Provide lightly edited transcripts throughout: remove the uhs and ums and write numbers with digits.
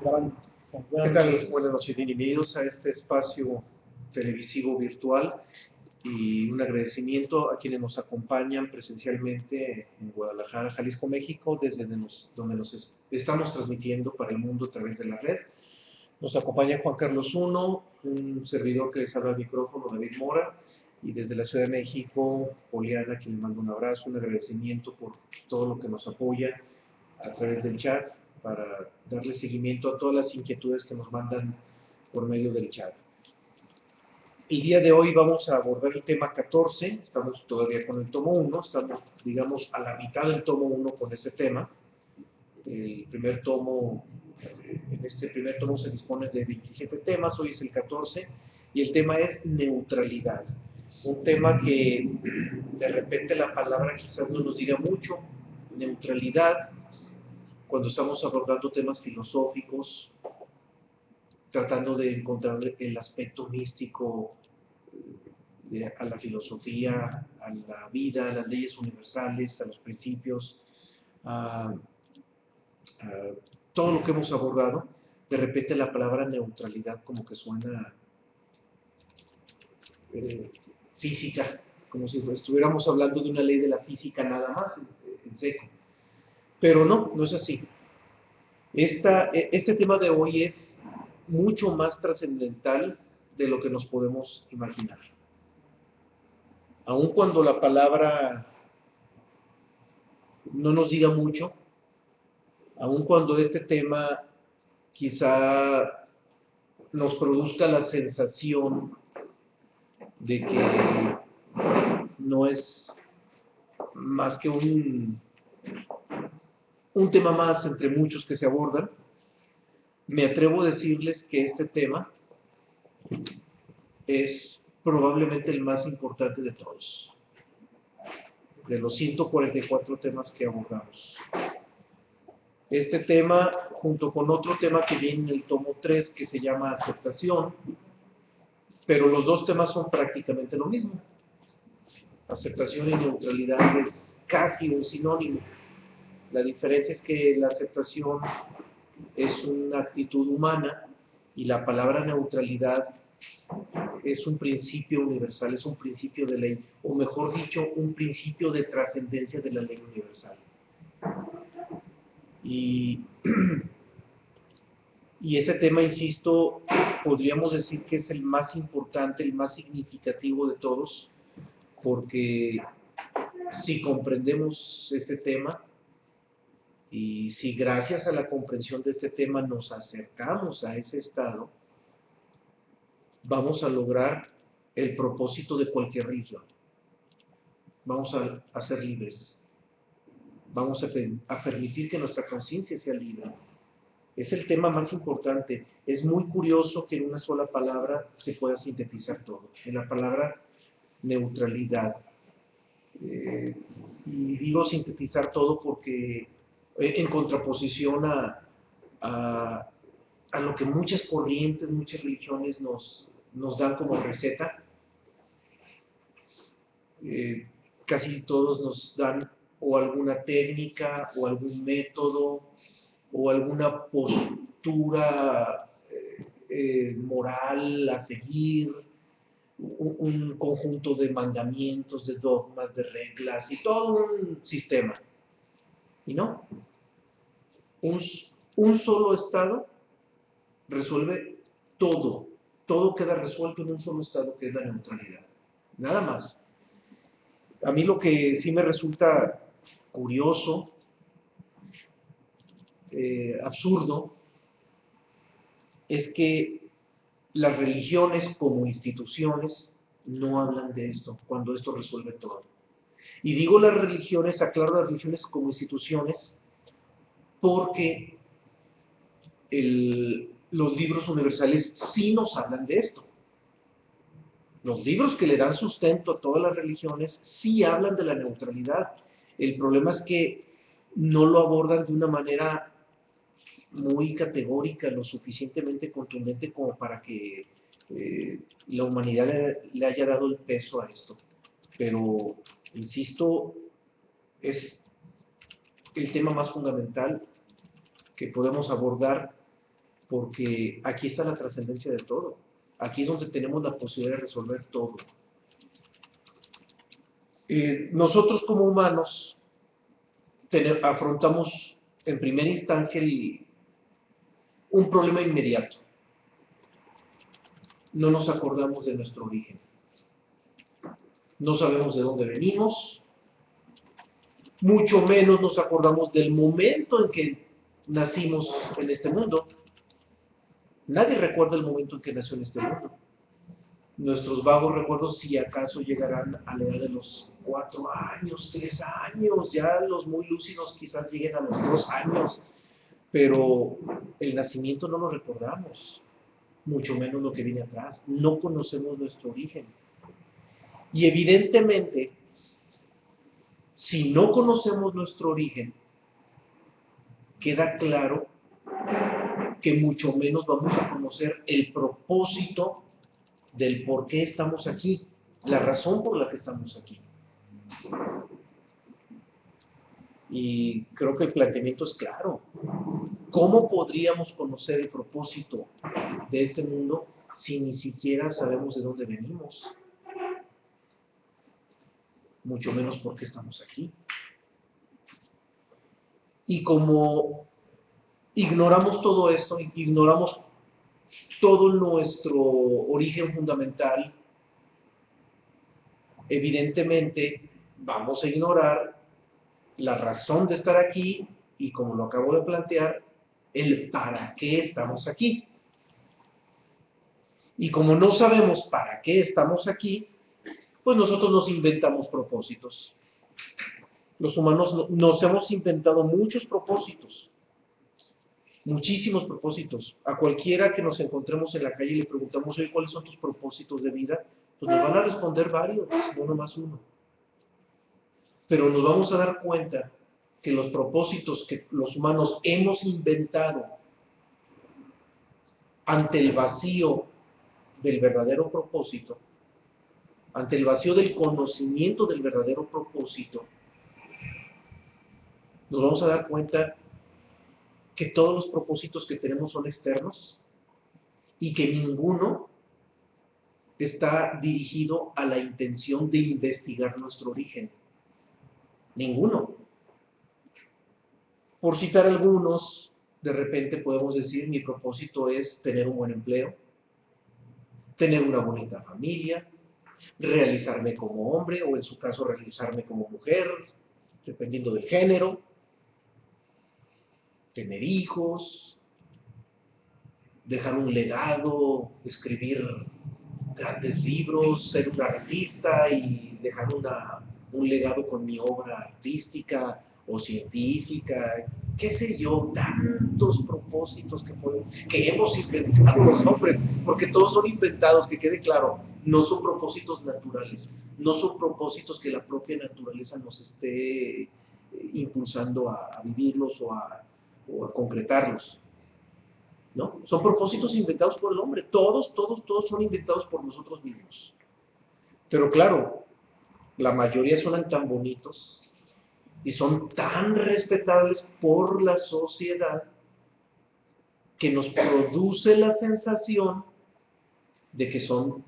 Grabando. ¿Qué Buenas tal? noches. Buenas noches, bienvenidos a este espacio televisivo virtual y un agradecimiento a quienes nos acompañan presencialmente en Guadalajara, Jalisco, México, desde donde estamos transmitiendo para el mundo a través de la red. Nos acompaña Juan Carlos Uno, un servidor que les habla al micrófono, David Mora, y desde la Ciudad de México, Poliana, quien le mando un abrazo, un agradecimiento por todo lo que nos apoya a través del chat para darle seguimiento a todas las inquietudes que nos mandan por medio del chat. El día de hoy vamos a abordar el tema 14, estamos todavía con el tomo 1, estamos, digamos, a la mitad del tomo 1 con este tema. El primer tomo, en este primer tomo se dispone de 27 temas, hoy es el 14, y el tema es neutralidad. Un tema que de repente la palabra quizás no nos diga mucho, neutralidad, cuando estamos abordando temas filosóficos, tratando de encontrar el aspecto místico a la filosofía, a la vida, a las leyes universales, a los principios, a, a todo lo que hemos abordado, de repente la palabra neutralidad como que suena eh, física, como si estuviéramos hablando de una ley de la física nada más, en seco. Pero no, no es así. Este tema de hoy es mucho más trascendental de lo que nos podemos imaginar. Aun cuando la palabra no nos diga mucho, aun cuando este tema quizá nos produzca la sensación de que no es más que un tema más entre muchos que se abordan, me atrevo a decirles que este tema es probablemente el más importante de todos, de los 144 temas que abordamos. Este tema, junto con otro tema que viene en el tomo 3, que se llama aceptación, pero los dos temas son prácticamente lo mismo. Aceptación y neutralidad es casi un sinónimo. La diferencia es que la aceptación es una actitud humana y la palabra neutralidad es un principio universal, es un principio de ley, o mejor dicho, un principio de trascendencia de la ley universal. Y, y ese tema, insisto, podríamos decir que es el más importante, el más significativo de todos, porque si comprendemos este tema y si gracias a la comprensión de este tema nos acercamos a ese estado, vamos a lograr el propósito de cualquier religión. Vamos a ser libres. Vamos a permitir que nuestra conciencia sea libre. Es el tema más importante. Es muy curioso que en una sola palabra se pueda sintetizar todo. En la palabra neutralidad. Y digo sintetizar todo porque en contraposición a, a lo que muchas corrientes, muchas religiones nos dan como receta, eh, casi todos nos dan o alguna técnica o algún método o alguna postura moral a seguir, un conjunto de mandamientos, de dogmas, de reglas y todo un sistema. Y no, un, un solo estado resuelve todo. Todo queda resuelto en un solo estado que es la neutralidad. Nada más. A mí lo que sí me resulta curioso, absurdo, es que las religiones como instituciones no hablan de esto, cuando esto resuelve todo. Y digo las religiones, aclaro las religiones como instituciones, porque los libros universales sí nos hablan de esto. Los libros que le dan sustento a todas las religiones sí hablan de la neutralidad. El problema es que no lo abordan de una manera muy categórica, lo suficientemente contundente como para que la humanidad le haya dado el peso a esto. Pero, insisto, es el tema más fundamental que podemos abordar porque aquí está la trascendencia de todo. Aquí es donde tenemos la posibilidad de resolver todo. Nosotros como humanos afrontamos en primera instancia un problema inmediato. No nos acordamos de nuestro origen. No sabemos de dónde venimos, mucho menos nos acordamos del momento en que nacimos en este mundo. Nadie recuerda el momento en que nació en este mundo. Nuestros vagos recuerdos, si acaso, llegarán a la edad de los 4 años, 3 años, ya los muy lúcidos quizás lleguen a los 2 años, pero el nacimiento no lo recordamos, mucho menos lo que viene atrás. No conocemos nuestro origen. Y evidentemente, si no conocemos nuestro origen, queda claro que mucho menos vamos a conocer el propósito del por qué estamos aquí, la razón por la que estamos aquí. Y creo que el planteamiento es claro. ¿Cómo podríamos conocer el propósito de este mundo si ni siquiera sabemos de dónde venimos? Mucho menos por qué estamos aquí. Y como ignoramos todo esto, ignoramos todo nuestro origen fundamental, evidentemente vamos a ignorar la razón de estar aquí y, como lo acabo de plantear, el para qué estamos aquí. Y como no sabemos para qué estamos aquí, pues nosotros nos inventamos propósitos. Los humanos nos hemos inventado muchos propósitos, muchísimos propósitos. A cualquiera que nos encontremos en la calle y le preguntamos, oye, ¿cuáles son tus propósitos de vida? Pues nos van a responder varios, no nomás uno. Pero nos vamos a dar cuenta que los propósitos que los humanos hemos inventado ante el vacío del verdadero propósito, ante el vacío del conocimiento del verdadero propósito, nos vamos a dar cuenta que todos los propósitos que tenemos son externos y que ninguno está dirigido a la intención de investigar nuestro origen. Ninguno. Por citar algunos, de repente podemos decir, mi propósito es tener un buen empleo, tener una bonita familia, realizarme como hombre o en su caso realizarme como mujer, dependiendo del género, tener hijos, dejar un legado, escribir grandes libros, ser un artista y dejar un legado con mi obra artística o científica, qué sé yo, tantos propósitos que hemos inventado los hombres, porque todos son inventados, que quede claro, no son propósitos naturales, no son propósitos que la propia naturaleza nos esté impulsando a vivirlos o a concretarlos. ¿No? Son propósitos inventados por el hombre. Todos son inventados por nosotros mismos. Pero claro, la mayoría suenan tan bonitos y son tan respetables por la sociedad que nos produce la sensación de que son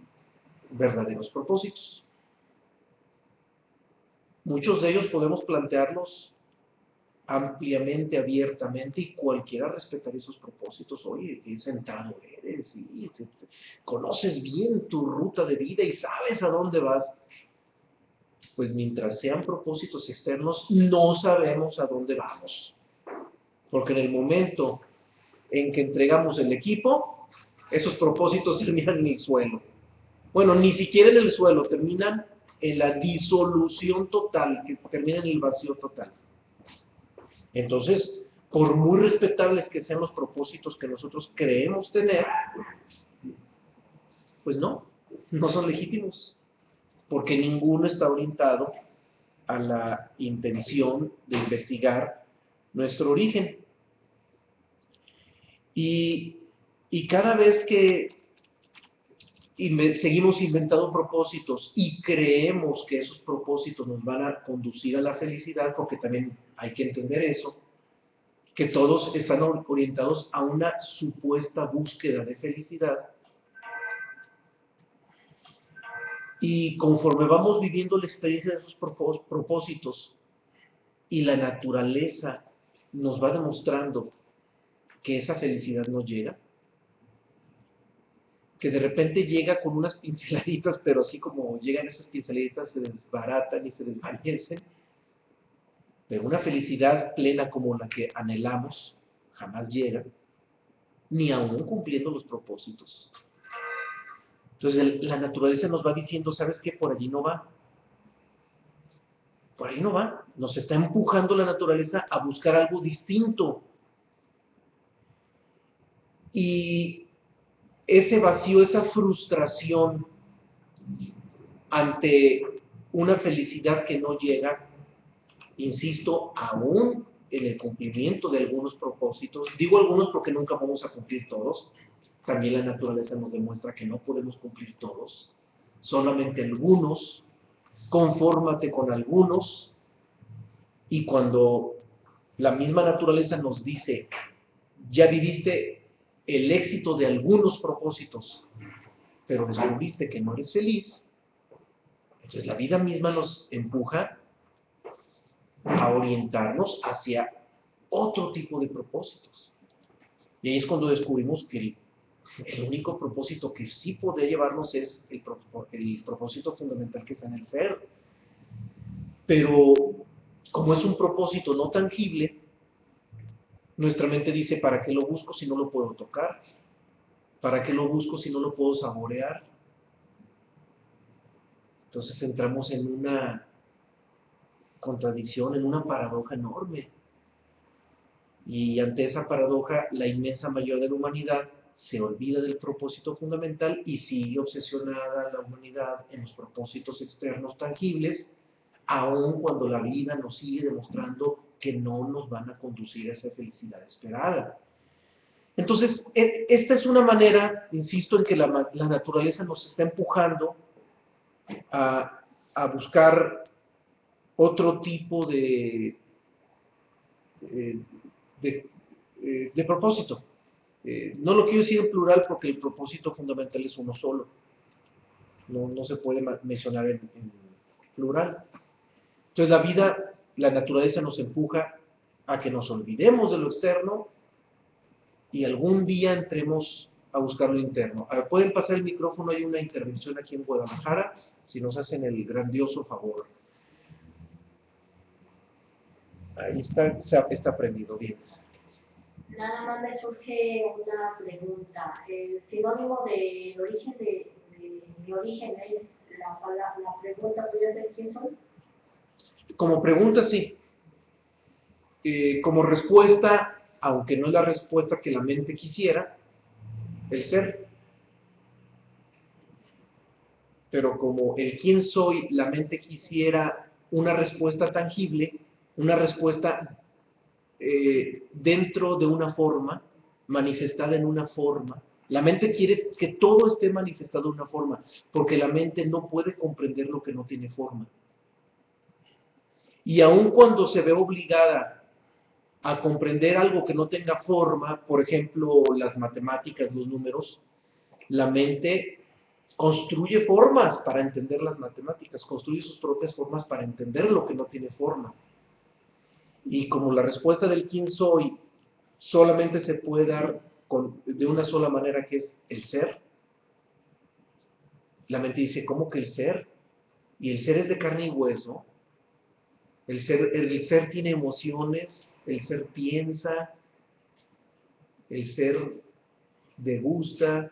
verdaderos propósitos. Muchos de ellos podemos plantearlos ampliamente, abiertamente, y cualquiera respetaría esos propósitos. Oye, qué centrado eres, y conoces bien tu ruta de vida y sabes a dónde vas. Pues mientras sean propósitos externos, no sabemos a dónde vamos. Porque en el momento en que entregamos el equipo, esos propósitos terminan en el suelo. Bueno, ni siquiera en el suelo, terminan en la disolución total, que termina en el vacío total. Entonces, por muy respetables que sean los propósitos que nosotros creemos tener, pues no son legítimos, porque ninguno está orientado a la intención de investigar nuestro origen. Y cada vez que seguimos inventando propósitos y creemos que esos propósitos nos van a conducir a la felicidad, porque también hay que entender eso, que todos están orientados a una supuesta búsqueda de felicidad. Y conforme vamos viviendo la experiencia de esos propósitos y la naturaleza nos va demostrando que esa felicidad no llega, que de repente llega con unas pinceladitas, pero así como llegan esas pinceladitas se desbaratan y se desvanecen, pero una felicidad plena como la que anhelamos jamás llega, ni aún cumpliendo los propósitos. Entonces la naturaleza nos va diciendo, ¿sabes qué? Por allí no va. Por ahí no va. Nos está empujando la naturaleza a buscar algo distinto. Y ese vacío, esa frustración ante una felicidad que no llega, insisto, aún en el cumplimiento de algunos propósitos, digo algunos porque nunca vamos a cumplir todos, también la naturaleza nos demuestra que no podemos cumplir todos, solamente algunos, confórmate con algunos, y cuando la misma naturaleza nos dice, ya viviste el éxito de algunos propósitos, pero descubriste que no eres feliz, entonces la vida misma nos empuja a orientarnos hacia otro tipo de propósitos. Y ahí es cuando descubrimos que el único propósito que sí puede llevarnos es el propósito fundamental que está en el ser. Pero como es un propósito no tangible, nuestra mente dice, ¿para qué lo busco si no lo puedo tocar? ¿Para qué lo busco si no lo puedo saborear? Entonces entramos en una contradicción, en una paradoja enorme. Y ante esa paradoja, la inmensa mayoría de la humanidad se olvida del propósito fundamental y sigue obsesionada la humanidad en los propósitos externos tangibles, aun cuando la vida nos sigue demostrando que no nos van a conducir a esa felicidad esperada. Entonces, esta es una manera, insisto, en que la naturaleza nos está empujando a buscar otro tipo eh, de, de propósito. No lo quiero decir en plural porque el propósito fundamental es uno solo. No se puede mencionar en plural. Entonces la vida, la naturaleza nos empuja a que nos olvidemos de lo externo y algún día entremos a buscar lo interno. A ver, pueden pasar el micrófono, hay una intervención aquí en Guadalajara, si nos hacen el grandioso favor. Ahí está prendido, bien. Nada más me surge una pregunta. El sinónimo de origen de mi origen es la pregunta, ¿podría ser quién soy? Como pregunta, sí. Como respuesta, aunque no es la respuesta que la mente quisiera, el ser. Pero como el quién soy, la mente quisiera una respuesta tangible, una respuesta dentro de una forma, manifestada en una forma. La mente quiere que todo esté manifestado de una forma, porque la mente no puede comprender lo que no tiene forma. Y aun cuando se ve obligada a comprender algo que no tenga forma, por ejemplo, las matemáticas, los números, la mente construye formas para entender las matemáticas, construye sus propias formas para entender lo que no tiene forma. Y como la respuesta del quién soy solamente se puede dar de una sola manera, que es el ser, la mente dice, ¿cómo que el ser? Y el ser es de carne y hueso. El ser tiene emociones, el ser piensa, el ser degusta,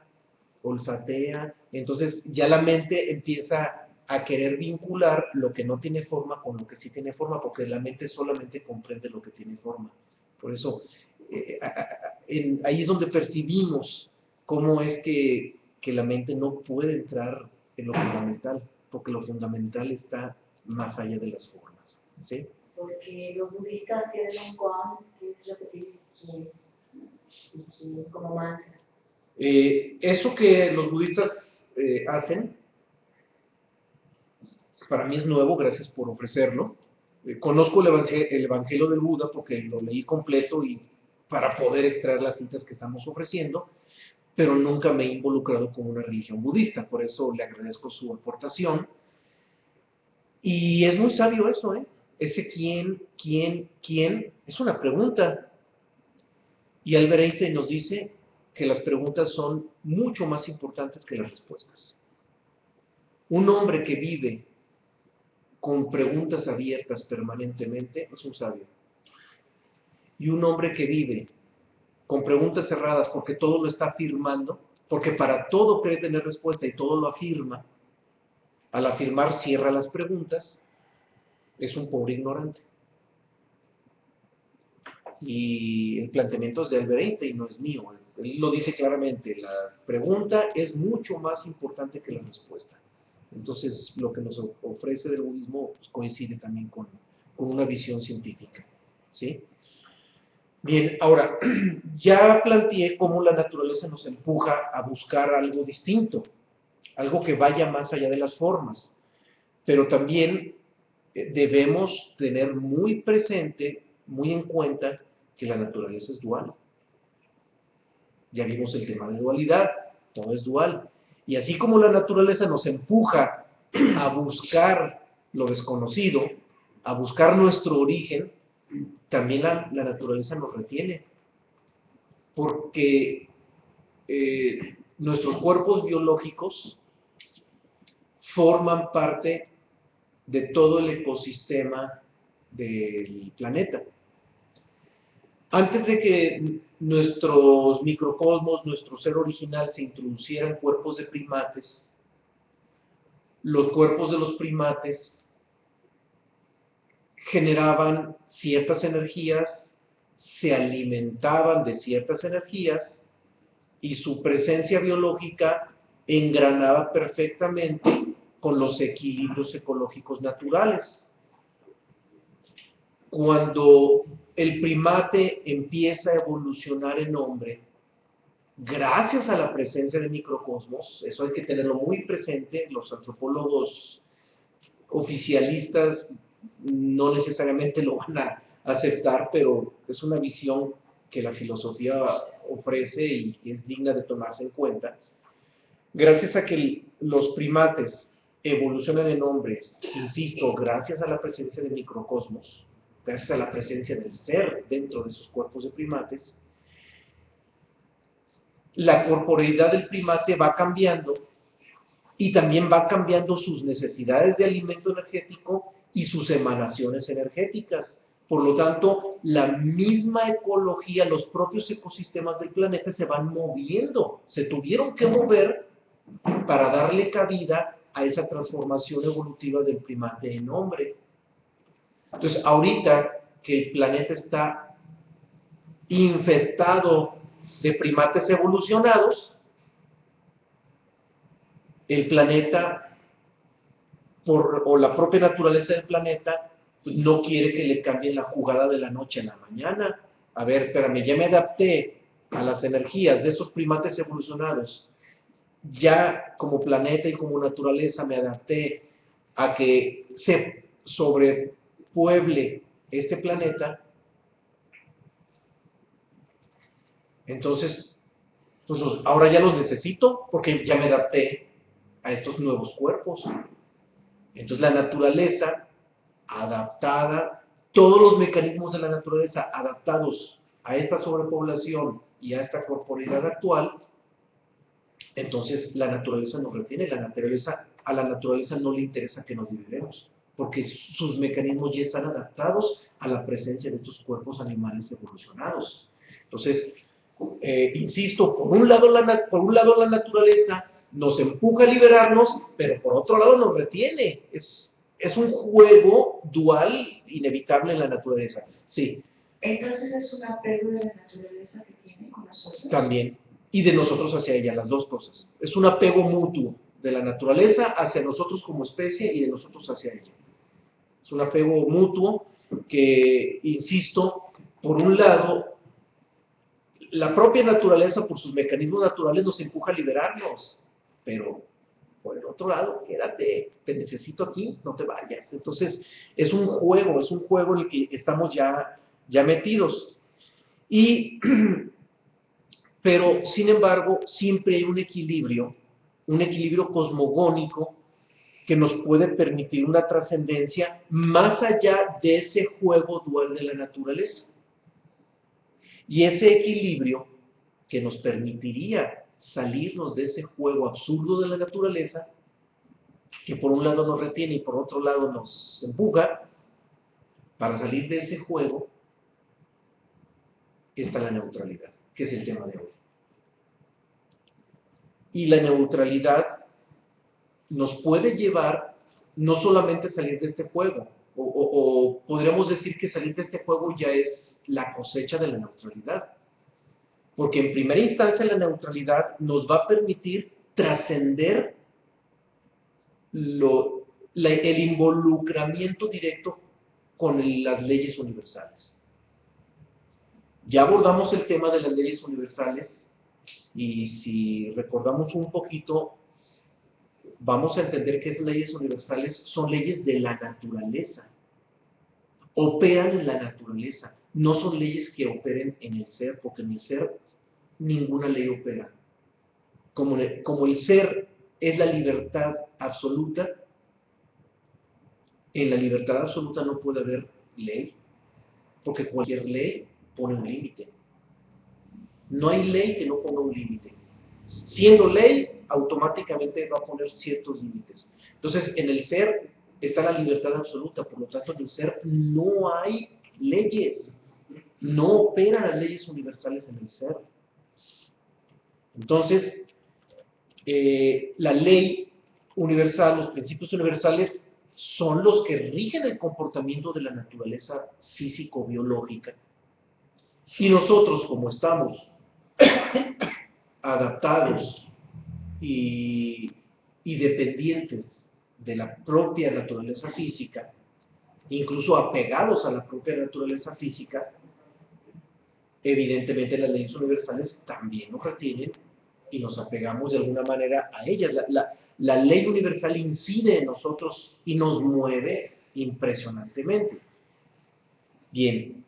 olfatea. Entonces ya la mente empieza a querer vincular lo que no tiene forma con lo que sí tiene forma, porque la mente solamente comprende lo que tiene forma. Por eso, ahí es donde percibimos cómo es que la mente no puede entrar en lo fundamental, porque lo fundamental está más allá de las formas. ¿Sí? Porque los budistas tienen un koan, que es lo que tiene como mantra. Eso que los budistas hacen, para mí es nuevo, gracias por ofrecerlo. Conozco el Evangelio del Buda porque lo leí completo y para poder extraer las citas que estamos ofreciendo, pero nunca me he involucrado con una religión budista, por eso le agradezco su aportación. Y es muy sabio eso, ¿eh? Ese quién, es una pregunta. Y Albert Einstein nos dice que las preguntas son mucho más importantes que las respuestas. Un hombre que vive con preguntas abiertas permanentemente es un sabio. Y un hombre que vive con preguntas cerradas porque todo lo está afirmando, porque para todo cree tener respuesta y todo lo afirma, al afirmar cierra las preguntas, es un pobre ignorante. Y el planteamiento es de Albert Einstein, no es mío. Él lo dice claramente, la pregunta es mucho más importante que la respuesta. Entonces, lo que nos ofrece del budismo pues, coincide también con una visión científica, ¿sí? Bien, ahora, ya planteé cómo la naturaleza nos empuja a buscar algo distinto, algo que vaya más allá de las formas, pero también debemos tener muy presente, muy en cuenta, que la naturaleza es dual. Ya vimos el tema de dualidad, todo es dual. Y así como la naturaleza nos empuja a buscar lo desconocido, a buscar nuestro origen, también la naturaleza nos retiene. Porque nuestros cuerpos biológicos forman parte de todo el ecosistema del planeta. Antes de que nuestros microcosmos, nuestro ser original se introduciera en cuerpos de primates, los cuerpos de los primates generaban ciertas energías, se alimentaban de ciertas energías y su presencia biológica engranaba perfectamente con los equilibrios ecológicos naturales. Cuando el primate empieza a evolucionar en hombre, gracias a la presencia de microcosmos, eso hay que tenerlo muy presente, los antropólogos oficialistas no necesariamente lo van a aceptar, pero es una visión que la filosofía ofrece y que es digna de tomarse en cuenta. Gracias a que los primates evolucionan en hombres, insisto, gracias a la presencia de microcosmos, gracias a la presencia del ser dentro de esos cuerpos de primates, la corporeidad del primate va cambiando y también va cambiando sus necesidades de alimento energético y sus emanaciones energéticas. Por lo tanto, la misma ecología, los propios ecosistemas del planeta se van moviendo, se tuvieron que mover para darle cabida a esa transformación evolutiva del primate en hombre. Entonces, ahorita que el planeta está infestado de primates evolucionados, el planeta, o la propia naturaleza del planeta, pues no quiere que le cambien la jugada de la noche a la mañana. A ver, espérame, ya me adapté a las energías de esos primates evolucionados. Ya como planeta y como naturaleza me adapté a que se sobrepueble este planeta. Entonces, pues ahora ya los necesito porque ya me adapté a estos nuevos cuerpos. Entonces la naturaleza adaptada, todos los mecanismos de la naturaleza adaptados a esta sobrepoblación y a esta corporeidad actual, entonces la naturaleza nos retiene, a la naturaleza no le interesa que nos dividamos, porque sus mecanismos ya están adaptados a la presencia de estos cuerpos animales evolucionados. Entonces, insisto, por un lado la naturaleza nos empuja a liberarnos, pero por otro lado nos retiene. Es un juego dual inevitable en la naturaleza. Sí. Entonces es un apego de la naturaleza que tiene con nosotros. También. Y de nosotros hacia ella, las dos cosas. Es un apego mutuo de la naturaleza hacia nosotros como especie y de nosotros hacia ella. Es un apego mutuo que, insisto, por un lado, la propia naturaleza, por sus mecanismos naturales, nos empuja a liberarnos, pero por el otro lado, quédate, te necesito aquí, no te vayas. Entonces, es un juego en el que estamos ya metidos. Pero, sin embargo, siempre hay un equilibrio cosmogónico que nos puede permitir una trascendencia más allá de ese juego dual de la naturaleza. Y ese equilibrio que nos permitiría salirnos de ese juego absurdo de la naturaleza, que por un lado nos retiene y por otro lado nos empuja, para salir de ese juego está la neutralidad, que es el tema de hoy. Y la neutralidad nos puede llevar no solamente a salir de este juego, o podríamos decir que salir de este juego ya es la cosecha de la neutralidad. Porque en primera instancia la neutralidad nos va a permitir trascender el involucramiento directo con las leyes universales. Ya abordamos el tema de las leyes universales y si recordamos un poquito, vamos a entender que esas leyes universales son leyes de la naturaleza. Operan en la naturaleza, no son leyes que operen en el ser, porque en el ser ninguna ley opera. Como el ser es la libertad absoluta, en la libertad absoluta no puede haber ley, porque cualquier ley pone un límite. No hay ley que no ponga un límite. Siendo ley, automáticamente va a poner ciertos límites. Entonces, en el ser está la libertad absoluta, por lo tanto, en el ser no hay leyes. No operan las leyes universales en el ser. Entonces, la ley universal, los principios universales, son los que rigen el comportamiento de la naturaleza físico-biológica. Y nosotros, como estamos adaptados y dependientes de la propia naturaleza física, incluso apegados a la propia naturaleza física, evidentemente las leyes universales también nos retienen y nos apegamos de alguna manera a ellas. La ley universal incide en nosotros y nos mueve impresionantemente. Bien,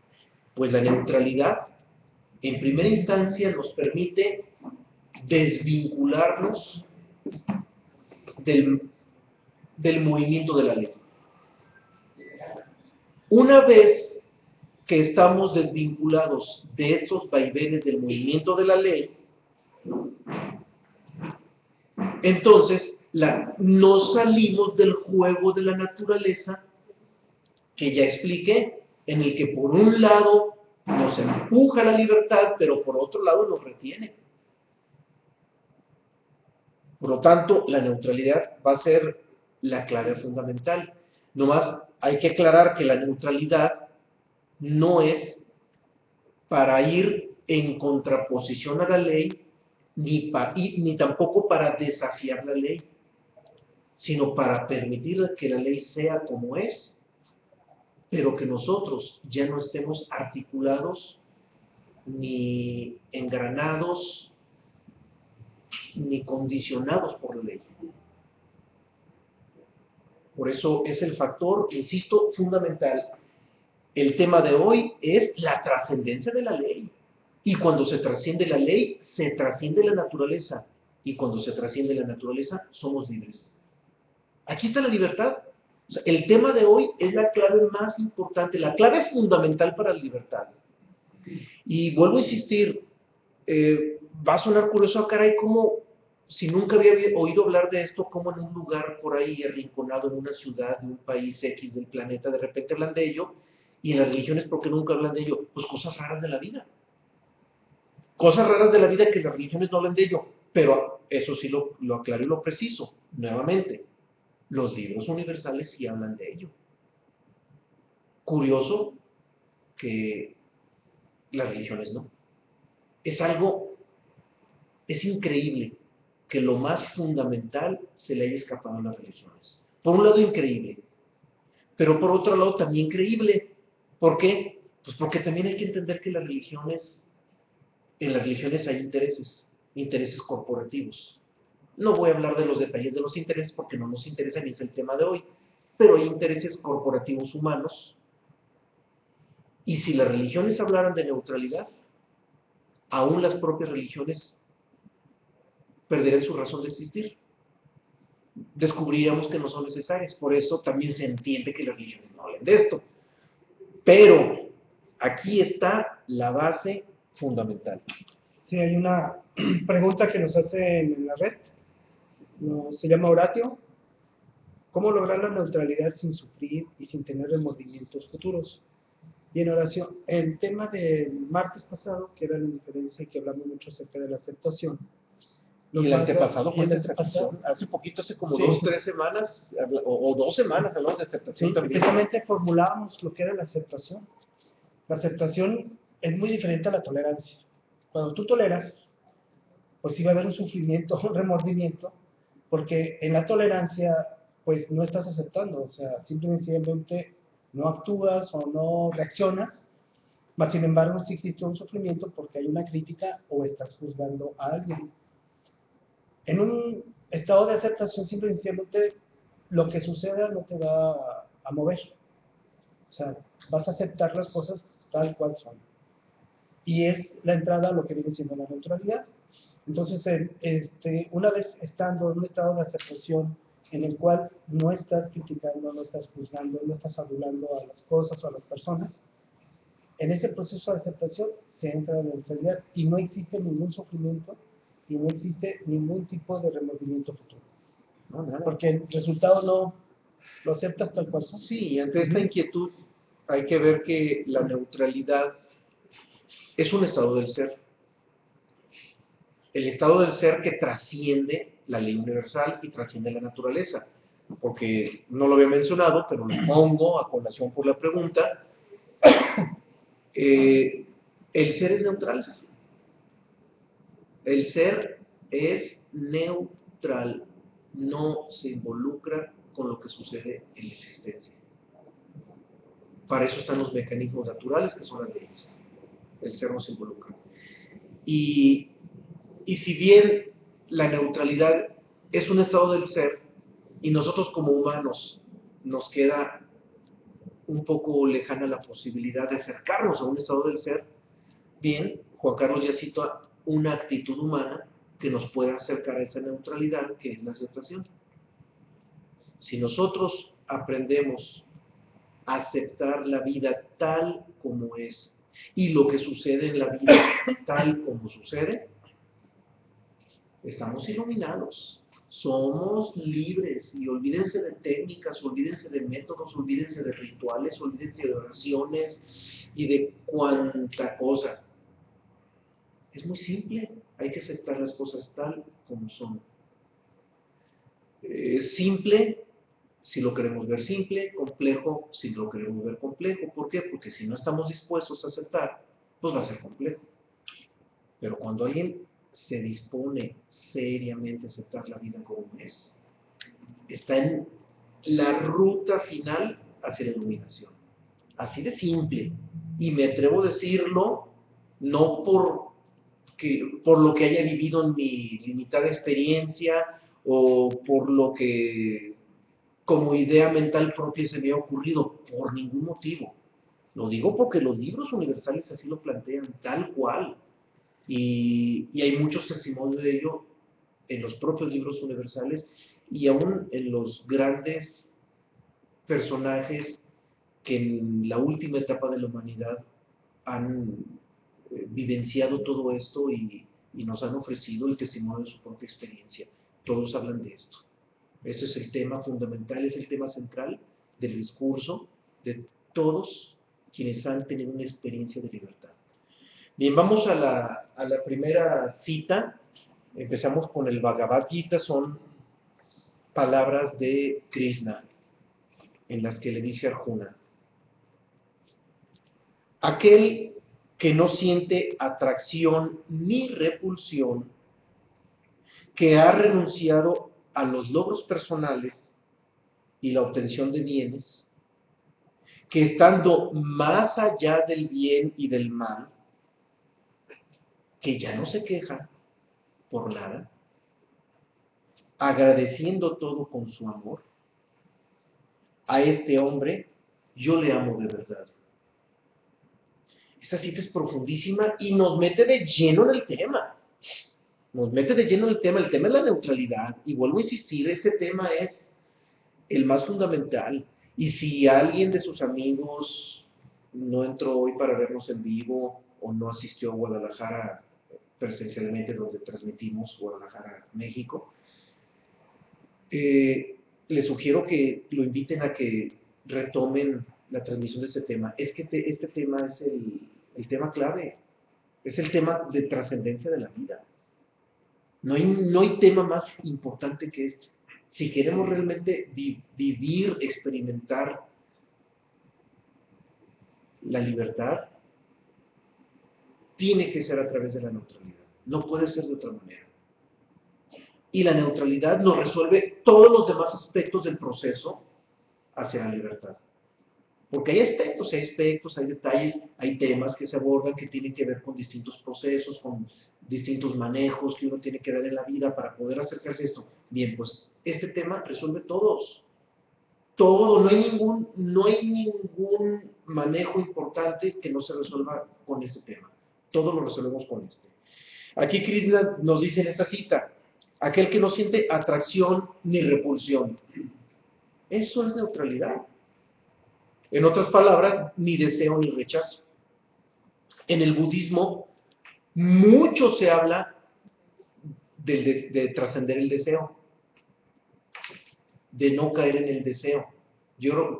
pues la neutralidad en primera instancia nos permite desvincularnos del movimiento de la ley. Una vez que estamos desvinculados de esos vaivenes del movimiento de la ley, entonces no salimos del juego de la naturaleza que ya expliqué, en el que por un lado nos empuja la libertad, pero por otro lado nos retiene. Por lo tanto, la neutralidad va a ser la clave fundamental. Nomás hay que aclarar que la neutralidad no es para ir en contraposición a la ley, ni tampoco para desafiar la ley, sino para permitir que la ley sea como es, pero que nosotros ya no estemos articulados, ni engranados, ni condicionados por la ley. Por eso es el factor, insisto, fundamental. El tema de hoy es la trascendencia de la ley. Y cuando se trasciende la ley, se trasciende la naturaleza. Y cuando se trasciende la naturaleza, somos libres. Aquí está la libertad. O sea, el tema de hoy es la clave más importante, la clave fundamental para la libertad. Y vuelvo a insistir, va a sonar curioso, caray, como si nunca había oído hablar de esto, como en un lugar por ahí arrinconado, en una ciudad de un país X del planeta, de repente hablan de ello, y en las religiones, ¿por qué nunca hablan de ello? Pues cosas raras de la vida. Cosas raras de la vida que las religiones no hablan de ello, pero eso sí lo aclaro y lo preciso, nuevamente. Los libros universales sí hablan de ello. Curioso que las religiones no. Es increíble que lo más fundamental se le haya escapado a las religiones. Por un lado, increíble, pero por otro lado, también creíble. ¿Por qué? Pues porque también hay que entender que en las religiones hay intereses corporativos. No voy a hablar de los detalles de los intereses porque no nos interesa ni es el tema de hoy, pero hay intereses corporativos humanos, y si las religiones hablaran de neutralidad, aún las propias religiones perderían su razón de existir. Descubriríamos que no son necesarias, por eso también se entiende que las religiones no hablen de esto. Pero aquí está la base fundamental. Sí, hay una pregunta que nos hacen en la red, se llama Horatio. ¿Cómo lograr la neutralidad sin sufrir y sin tener remordimientos futuros? Y en oración, el tema del martes pasado, que era la indiferencia y que hablamos mucho acerca de la aceptación. Y el antepasado fue el de antepasado, aceptación. Hace poquito, hace como sí, 2-3 semanas, o 2 semanas, hablamos de aceptación sí, también. precisamente formulábamos lo que era la aceptación. La aceptación es muy diferente a la tolerancia. Cuando tú toleras, pues sí va a haber un sufrimiento, un remordimiento, porque en la tolerancia, pues no estás aceptando, o sea, simplemente no actúas o no reaccionas, mas sin embargo sí existe un sufrimiento porque hay una crítica o estás juzgando a alguien. En un estado de aceptación, simplemente lo que suceda no te va a mover, o sea, vas a aceptar las cosas tal cual son. Y es la entrada a lo que viene siendo la neutralidad. Entonces, una vez estando en un estado de aceptación en el cual no estás criticando, no estás juzgando, no estás adulando a las cosas o a las personas, en ese proceso de aceptación se entra en la neutralidad y no existe ningún sufrimiento y no existe ningún tipo de remordimiento futuro. No, nada. Porque el resultado no lo aceptas tal cual son. Sí, ante esta inquietud hay que ver que la neutralidad es un estado del ser. El estado del ser que trasciende la ley universal y trasciende la naturaleza. Porque no lo había mencionado, pero lo pongo a colación por la pregunta. El ser es neutral. El ser es neutral. No se involucra con lo que sucede en la existencia. Para eso están los mecanismos naturales, que son las leyes. El ser no se involucra. Y si bien la neutralidad es un estado del ser, y nosotros como humanos nos queda un poco lejana la posibilidad de acercarnos a un estado del ser, bien, Juan Carlos ya cita una actitud humana que nos puede acercar a esa neutralidad, que es la aceptación. Si nosotros aprendemos a aceptar la vida tal como es, y lo que sucede en la vida tal como sucede, estamos iluminados, somos libres, y olvídense de técnicas, olvídense de métodos, olvídense de rituales, olvídense de oraciones y de cuánta cosa. Es muy simple, hay que aceptar las cosas tal como son. Es simple si lo queremos ver simple, complejo si lo queremos ver complejo. ¿Por qué? Porque si no estamos dispuestos a aceptar, pues va a ser complejo. Pero cuando alguien se dispone seriamente a aceptar la vida como es, está en la ruta final hacia la iluminación. Así de simple. Y me atrevo a decirlo, no por lo que haya vivido en mi limitada experiencia o por lo que como idea mental propia se me ha ocurrido, por ningún motivo. Lo digo porque los libros universales así lo plantean, tal cual. Y hay muchos testimonios de ello en los propios libros universales y aún en los grandes personajes que en la última etapa de la humanidad han vivenciado todo esto y nos han ofrecido el testimonio de su propia experiencia. Todos hablan de esto. Ese es el tema fundamental, es el tema central del discurso de todos quienes han tenido una experiencia de libertad. Bien, vamos a la primera cita. Empezamos con el Bhagavad Gita, son palabras de Krishna, en las que le dice a Arjuna: aquel que no siente atracción ni repulsión, que ha renunciado a los logros personales y la obtención de bienes, que estando más allá del bien y del mal, que ya no se queja por nada, agradeciendo todo con su amor, a este hombre yo le amo de verdad. Esta cita es profundísima y nos mete de lleno en el tema. Nos mete de lleno en el tema es la neutralidad. Y vuelvo a insistir, este tema es el más fundamental. Y si alguien de sus amigos no entró hoy para vernos en vivo o no asistió a Guadalajara presencialmente donde transmitimos Guadalajara, México, les sugiero que lo inviten a que retomen la transmisión de este tema. Es que este tema es el tema clave, es el tema de trascendencia de la vida. No hay tema más importante que este. Si queremos realmente vivir, experimentar la libertad, tiene que ser a través de la neutralidad. No puede ser de otra manera. Y la neutralidad nos resuelve todos los demás aspectos del proceso hacia la libertad. Porque hay aspectos, hay detalles, hay temas que se abordan que tienen que ver con distintos procesos, con distintos manejos que uno tiene que dar en la vida para poder acercarse a esto. Bien, pues este tema resuelve todos. Todo, no hay ningún manejo importante que no se resuelva con este tema. Todo lo resolvemos con este. Aquí Krishna nos dice en esta cita, aquel que no siente atracción ni repulsión. Eso es neutralidad. En otras palabras, ni deseo ni rechazo. En el budismo, mucho se habla de trascender el deseo, de no caer en el deseo.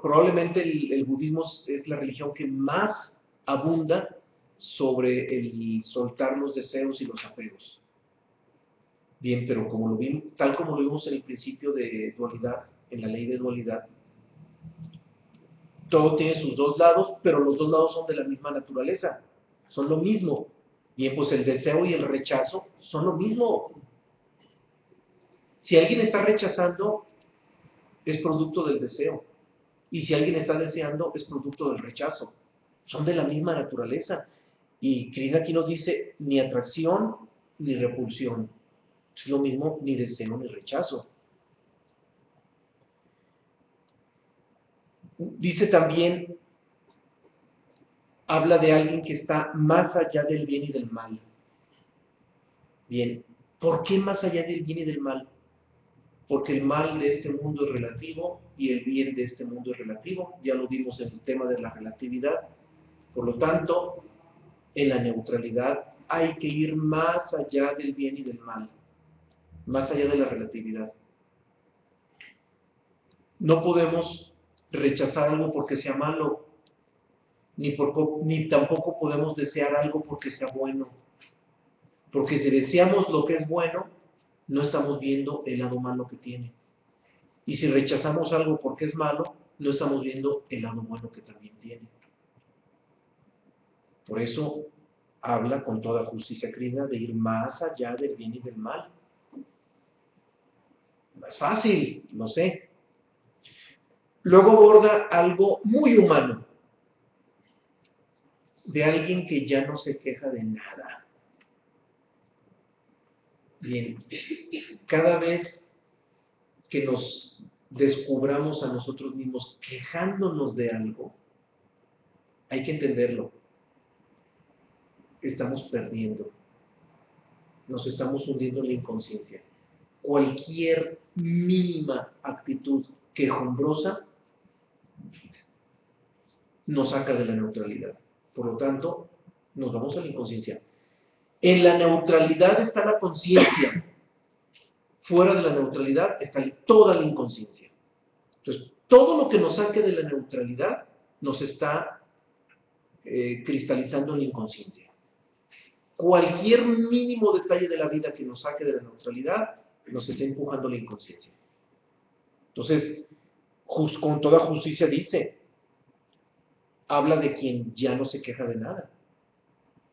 Probablemente el budismo es la religión que más abunda sobre el soltar los deseos y los apegos. Bien, pero tal como lo vimos en el principio de dualidad, en la ley de dualidad, todo tiene sus dos lados, pero los dos lados son de la misma naturaleza, son lo mismo. Bien, pues el deseo y el rechazo son lo mismo. Si alguien está rechazando, es producto del deseo. Y si alguien está deseando, es producto del rechazo. Son de la misma naturaleza. Y Krishna aquí nos dice, ni atracción ni repulsión. Es lo mismo, ni deseo ni rechazo. Dice también, habla de alguien que está más allá del bien y del mal. Bien, ¿por qué más allá del bien y del mal? Porque el mal de este mundo es relativo y el bien de este mundo es relativo. Ya lo vimos en el tema de la relatividad. Por lo tanto, en la neutralidad hay que ir más allá del bien y del mal, más allá de la relatividad. No podemos rechazar algo porque sea malo, ni tampoco podemos desear algo porque sea bueno. Porque si deseamos lo que es bueno, no estamos viendo el lado malo que tiene. Y si rechazamos algo porque es malo, no estamos viendo el lado bueno que también tiene. Por eso habla con toda justicia Krishna de ir más allá del bien y del mal. No es fácil, lo sé. Luego aborda algo muy humano, de alguien que ya no se queja de nada. Bien, cada vez que nos descubramos a nosotros mismos quejándonos de algo, hay que entenderlo. Estamos perdiendo, nos estamos hundiendo en la inconsciencia. Cualquier mínima actitud quejumbrosa nos saca de la neutralidad. Por lo tanto, nos vamos a la inconsciencia. En la neutralidad está la conciencia. Fuera de la neutralidad está toda la inconsciencia. Entonces, todo lo que nos saque de la neutralidad nos está cristalizando en la inconsciencia. Cualquier mínimo detalle de la vida que nos saque de la neutralidad nos está empujando a la inconsciencia. Entonces, con toda justicia dice, habla de quien ya no se queja de nada.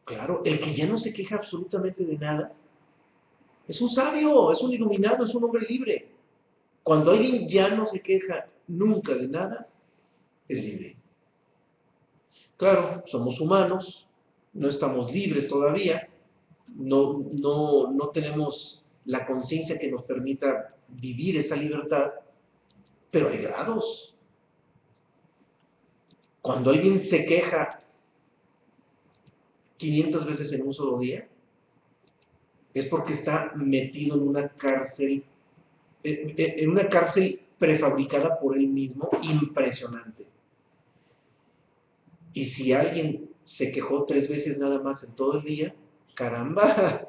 Claro, el que ya no se queja absolutamente de nada es un sabio, es un iluminado, es un hombre libre. Cuando alguien ya no se queja nunca de nada, es libre. Claro, somos humanos, no estamos libres todavía, no tenemos la conciencia que nos permita vivir esa libertad, pero hay grados. Cuando alguien se queja 500 veces en un solo día, es porque está metido en una cárcel prefabricada por él mismo, impresionante. Y si alguien se quejó 3 veces nada más en todo el día, caramba,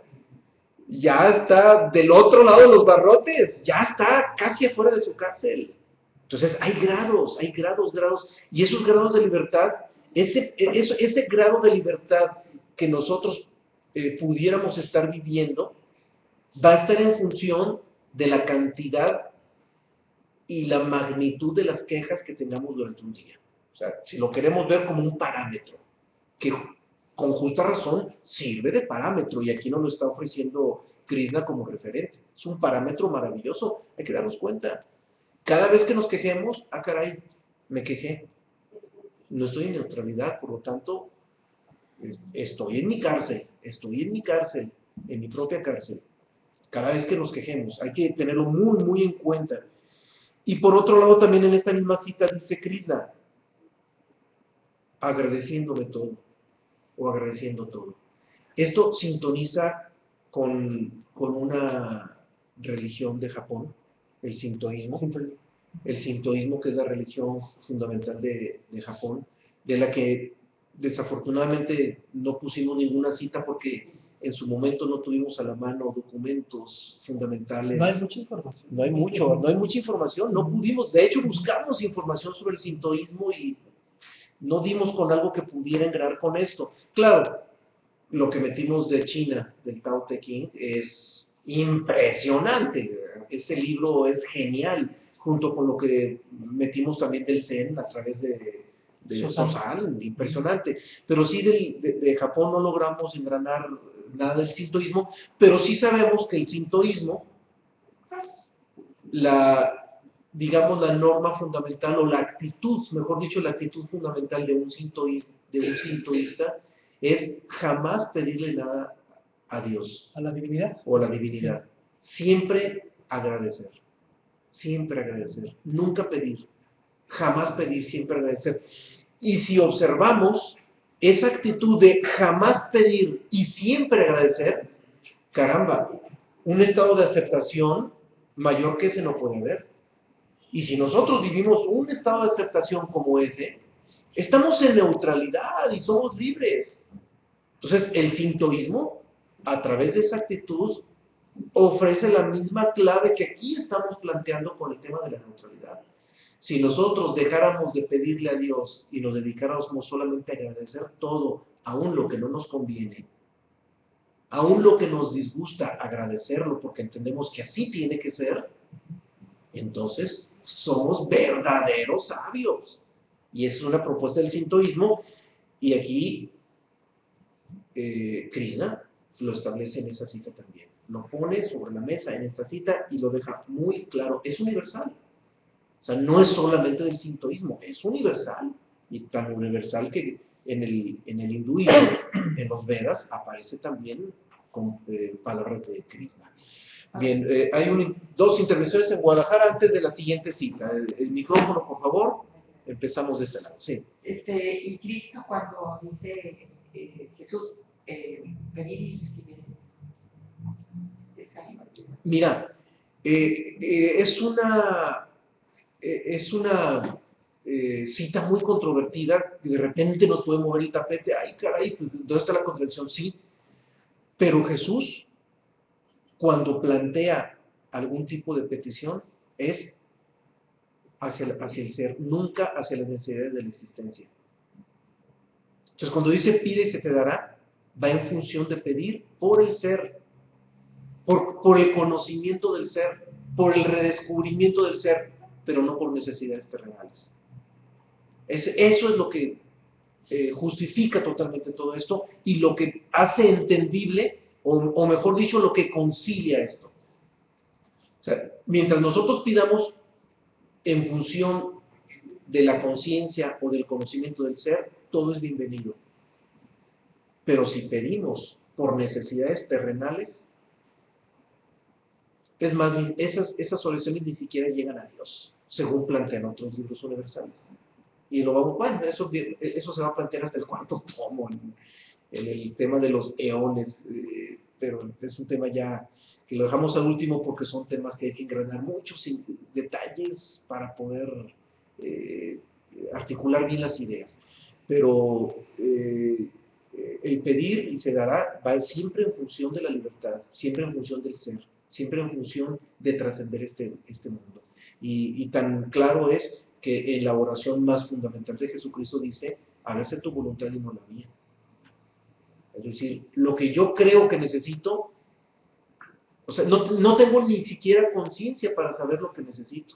ya está del otro lado de los barrotes, ya está casi afuera de su cárcel. Entonces hay grados, grados, y esos grados de libertad, ese grado de libertad que nosotros pudiéramos estar viviendo, va a estar en función de la cantidad y la magnitud de las quejas que tengamos durante un día. O sea, si lo queremos ver como un parámetro, que con justa razón sirve de parámetro, y aquí nos lo está ofreciendo Krishna como referente. Es un parámetro maravilloso, hay que darnos cuenta. Cada vez que nos quejemos, caray, me quejé. No estoy en neutralidad, por lo tanto, estoy en mi cárcel, en mi propia cárcel. Cada vez que nos quejemos, hay que tenerlo muy, muy en cuenta. Y por otro lado, también en esta misma cita dice Krishna, agradeciéndome todo, o agradeciendo todo. Esto sintoniza con una religión de Japón, el sintoísmo. El sintoísmo, que es la religión fundamental de Japón, de la que desafortunadamente no pusimos ninguna cita porque en su momento no tuvimos a la mano documentos fundamentales. No hay mucha información. No hay mucha información, no pudimos, de hecho buscamos información sobre el sintoísmo y no dimos con algo que pudiera engranar con esto. Claro, lo que metimos de China, del Tao Te Ching, es impresionante, ese libro es genial, junto con lo que metimos también del Zen a través de Sosal, impresionante. Pero sí de Japón no logramos engranar nada del sintoísmo, pero sí sabemos que el sintoísmo, digamos, la norma fundamental, o la actitud, mejor dicho, la actitud fundamental de un sintoísta es jamás pedirle nada a Dios. ¿A la divinidad? O a la divinidad. Sí. Siempre agradecer. Nunca pedir. Jamás pedir, siempre agradecer. Y si observamos esa actitud de jamás pedir y siempre agradecer, caramba, un estado de aceptación mayor que ese no puede haber. Y si nosotros vivimos un estado de aceptación como ese, estamos en neutralidad y somos libres. Entonces, el sintoísmo, a través de esa actitud, ofrece la misma clave que aquí estamos planteando con el tema de la neutralidad. Si nosotros dejáramos de pedirle a Dios y nos dedicáramos solamente a agradecer todo, aún lo que no nos conviene, aún lo que nos disgusta, agradecerlo porque entendemos que así tiene que ser, entonces somos verdaderos sabios. Y es una propuesta del sintoísmo, y aquí Krishna lo establece en esa cita también. Lo pone sobre la mesa en esta cita y lo deja muy claro. Es universal. O sea, no es solamente del sintoísmo, es universal. Y tan universal que en el hinduismo, en los Vedas, aparece también con palabras de Krishna. Bien, hay 2 intervenciones en Guadalajara antes de la siguiente cita. El micrófono, por favor. Empezamos de este lado. Sí. Y Cristo, cuando dice Jesús, pedir y recibir. Mira, es una cita muy controvertida, que de repente nos puede mover el tapete. Ay, caray, pues, ¿dónde está la contradicción? Sí, pero Jesús, cuando plantea algún tipo de petición, es hacia el ser, nunca hacia las necesidades de la existencia. Entonces, cuando dice pide y se te dará, va en función de pedir por el ser, por el conocimiento del ser, por el redescubrimiento del ser, pero no por necesidades terrenales. Eso es lo que justifica totalmente todo esto y lo que hace entendible, o mejor dicho, lo que concilia esto. O sea, mientras nosotros pidamos en función de la conciencia o del conocimiento del ser, todo es bienvenido. Pero si pedimos por necesidades terrenales, Es más, esas oraciones ni siquiera llegan a Dios, según plantean otros libros universales. Y lo vamos, bueno, eso se va a plantear hasta el cuarto tomo, en el tema de los eones, pero es un tema ya que lo dejamos al último porque son temas que hay que engranar muchos detalles para poder eh, articular bien las ideas. Pero el pedir y se dará va siempre en función de la libertad, siempre en función del ser, siempre en función de trascender este mundo. Y tan claro es que en la oración más fundamental de Jesucristo dice, hágase tu voluntad y no la mía. Es decir, lo que yo creo que necesito, o sea, no tengo ni siquiera conciencia para saber lo que necesito,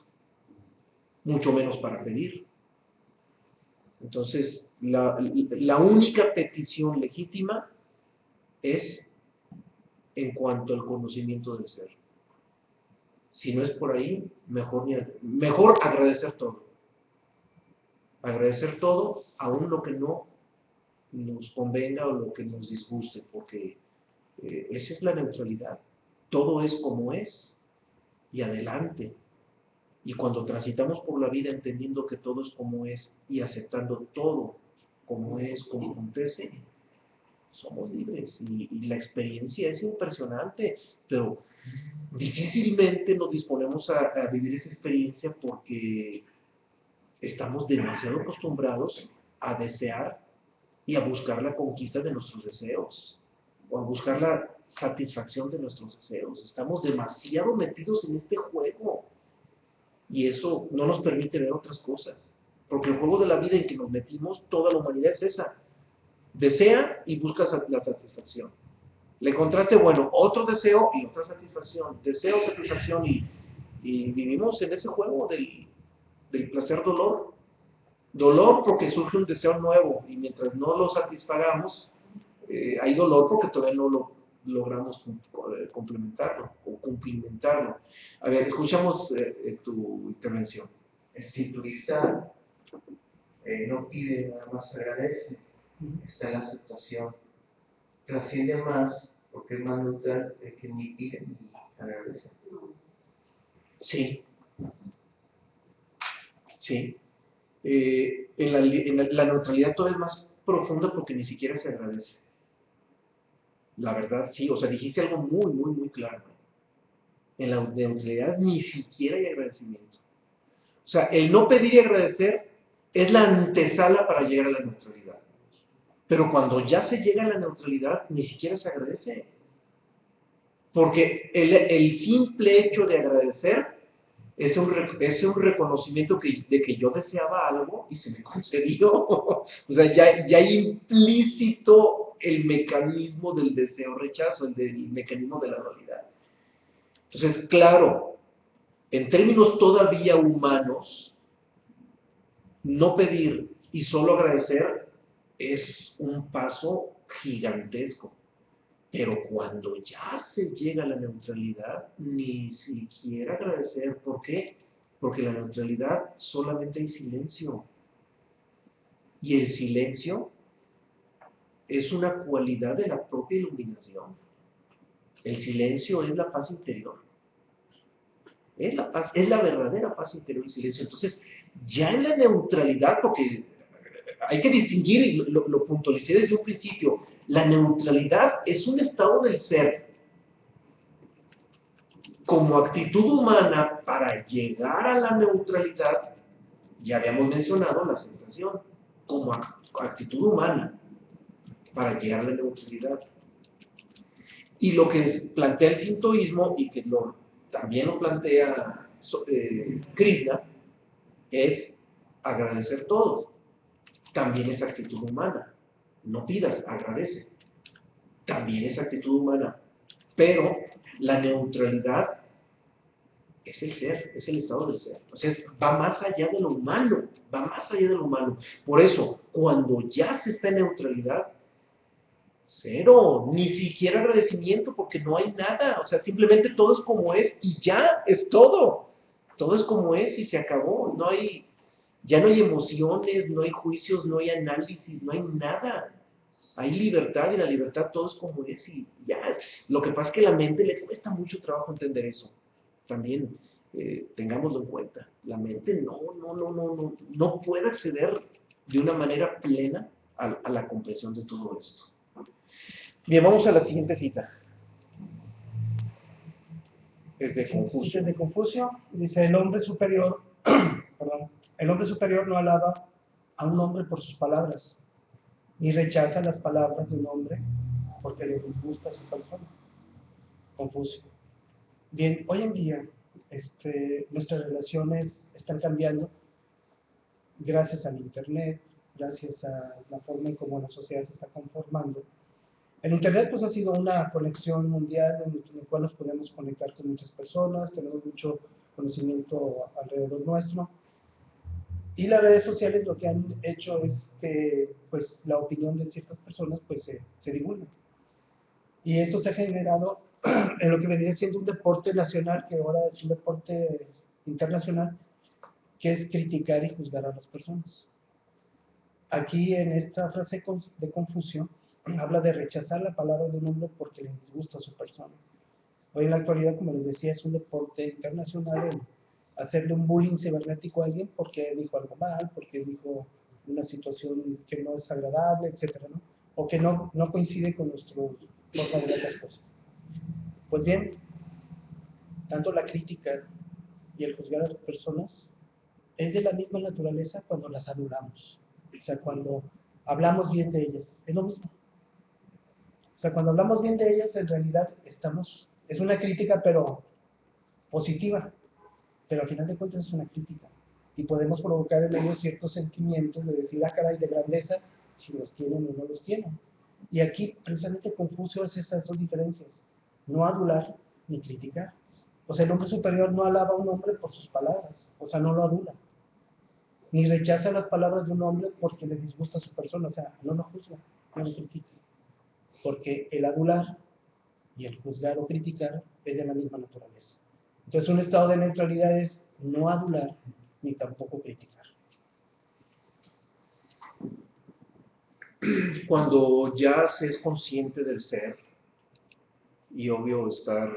mucho menos para pedir. Entonces, la única petición legítima es en cuanto al conocimiento del ser. Si no es por ahí, mejor agradecer todo. Agradecer todo, aún lo que no nos convenga o lo que nos disguste, porque esa es la neutralidad. Todo es como es y adelante. Y cuando transitamos por la vida entendiendo que todo es como es y aceptando todo como es, como acontece, somos libres. Y la experiencia es impresionante, pero difícilmente nos disponemos a vivir esa experiencia porque estamos demasiado acostumbrados a desear y a buscar la conquista de nuestros deseos, o a buscar la satisfacción de nuestros deseos. Estamos demasiado metidos en este juego, y eso no nos permite ver otras cosas, porque el juego de la vida en que nos metimos, toda la humanidad es esa, desea y busca la satisfacción. Le encontraste, bueno, otro deseo y otra satisfacción, deseo, satisfacción, y vivimos en ese juego del placer-dolor. Dolor porque surge un deseo nuevo y mientras no lo satisfagamos, hay dolor porque todavía no lo logramos complementarlo o cumplimentarlo. A ver, escuchamos tu intervención. El sinturista no pide, nada más agradece, está en la aceptación. Trasciende más porque es más neutral de que ni pide ni agradece. Sí, sí. La neutralidad todavía es más profunda porque ni siquiera se agradece. La verdad, sí, o sea, dijiste algo muy, muy, muy claro. En la neutralidad ni siquiera hay agradecimiento. O sea, el no pedir y agradecer es la antesala para llegar a la neutralidad. Pero cuando ya se llega a la neutralidad, ni siquiera se agradece. Porque el simple hecho de agradecer es un reconocimiento de que yo deseaba algo y se me concedió. O sea, ya hay implícito el mecanismo del deseo-rechazo, el mecanismo de la dualidad. Entonces, claro, en términos todavía humanos, no pedir y solo agradecer es un paso gigantesco. Pero cuando ya se llega a la neutralidad, ni siquiera agradecer. ¿Por qué? Porque en la neutralidad solamente hay silencio. Y el silencio es una cualidad de la propia iluminación. El silencio es la paz interior. Es la paz, es la verdadera paz interior, el silencio. Entonces, ya en la neutralidad, porque hay que distinguir, y lo puntualicé desde un principio, la neutralidad es un estado del ser como actitud humana para llegar a la neutralidad. Ya habíamos mencionado la aceptación como actitud humana para llegar a la neutralidad. Y lo que plantea el sintoísmo y que también lo plantea Krishna es agradecer todo. También es actitud humana. No pidas, agradece. También es actitud humana. Pero la neutralidad es el ser, es el estado del ser. O sea, va más allá de lo humano, va más allá de lo humano. Por eso, cuando ya se está en neutralidad, cero, ni siquiera agradecimiento porque no hay nada. O sea, simplemente todo es como es y ya es todo. Todo es como es y se acabó. Ya no hay emociones, no hay juicios, no hay análisis, no hay nada. Hay libertad y la libertad todo es como es y ya. Lo que pasa es que a la mente le cuesta mucho trabajo entender eso. también tengámoslo en cuenta. La mente no puede acceder de una manera plena a la comprensión de todo esto. Bien, vamos a la siguiente cita. Es de Confucio. Es de Confucio, dice: el hombre superior, perdón, el hombre superior no alaba a un hombre por sus palabras, ni rechaza las palabras de un hombre porque le disgusta su persona. Confucio. Bien, hoy en día nuestras relaciones están cambiando gracias al Internet, gracias a la forma en cómo la sociedad se está conformando. El Internet pues ha sido una conexión mundial en la cual nos podemos conectar con muchas personas, tenemos mucho conocimiento alrededor nuestro. Y las redes sociales lo que han hecho es que pues, la opinión de ciertas personas pues, se divulga. Y esto se ha generado en lo que vendría siendo un deporte nacional, que ahora es un deporte internacional, que es criticar y juzgar a las personas. Aquí en esta frase de Confucio, habla de rechazar la palabra de un hombre porque le disgusta a su persona. Hoy en la actualidad, como les decía, es un deporte internacional el hacerle un bullying cibernético a alguien porque dijo algo mal, porque dijo una situación que no es agradable, etcétera, ¿no? O que no coincide con nuestra forma de ver las cosas. Pues bien, tanto la crítica y el juzgar a las personas es de la misma naturaleza cuando las adulamos. O sea, cuando hablamos bien de ellas, es lo mismo. O sea, cuando hablamos bien de ellas, en realidad es una crítica, pero positiva. Pero al final de cuentas es una crítica. Y podemos provocar en ellos ciertos sentimientos de decir, caray, de grandeza, si los tienen o no los tienen. Y aquí, precisamente, Confucio hace esas dos diferencias. No adular ni criticar. O sea, el hombre superior no alaba a un hombre por sus palabras. O sea, no lo adula. Ni rechaza las palabras de un hombre porque le disgusta a su persona. O sea, no lo juzga, no lo critica. Porque el adular y el juzgar o criticar es de la misma naturaleza. Entonces, un estado de neutralidad es no adular ni tampoco criticar. Cuando ya se es consciente del ser, y obvio estar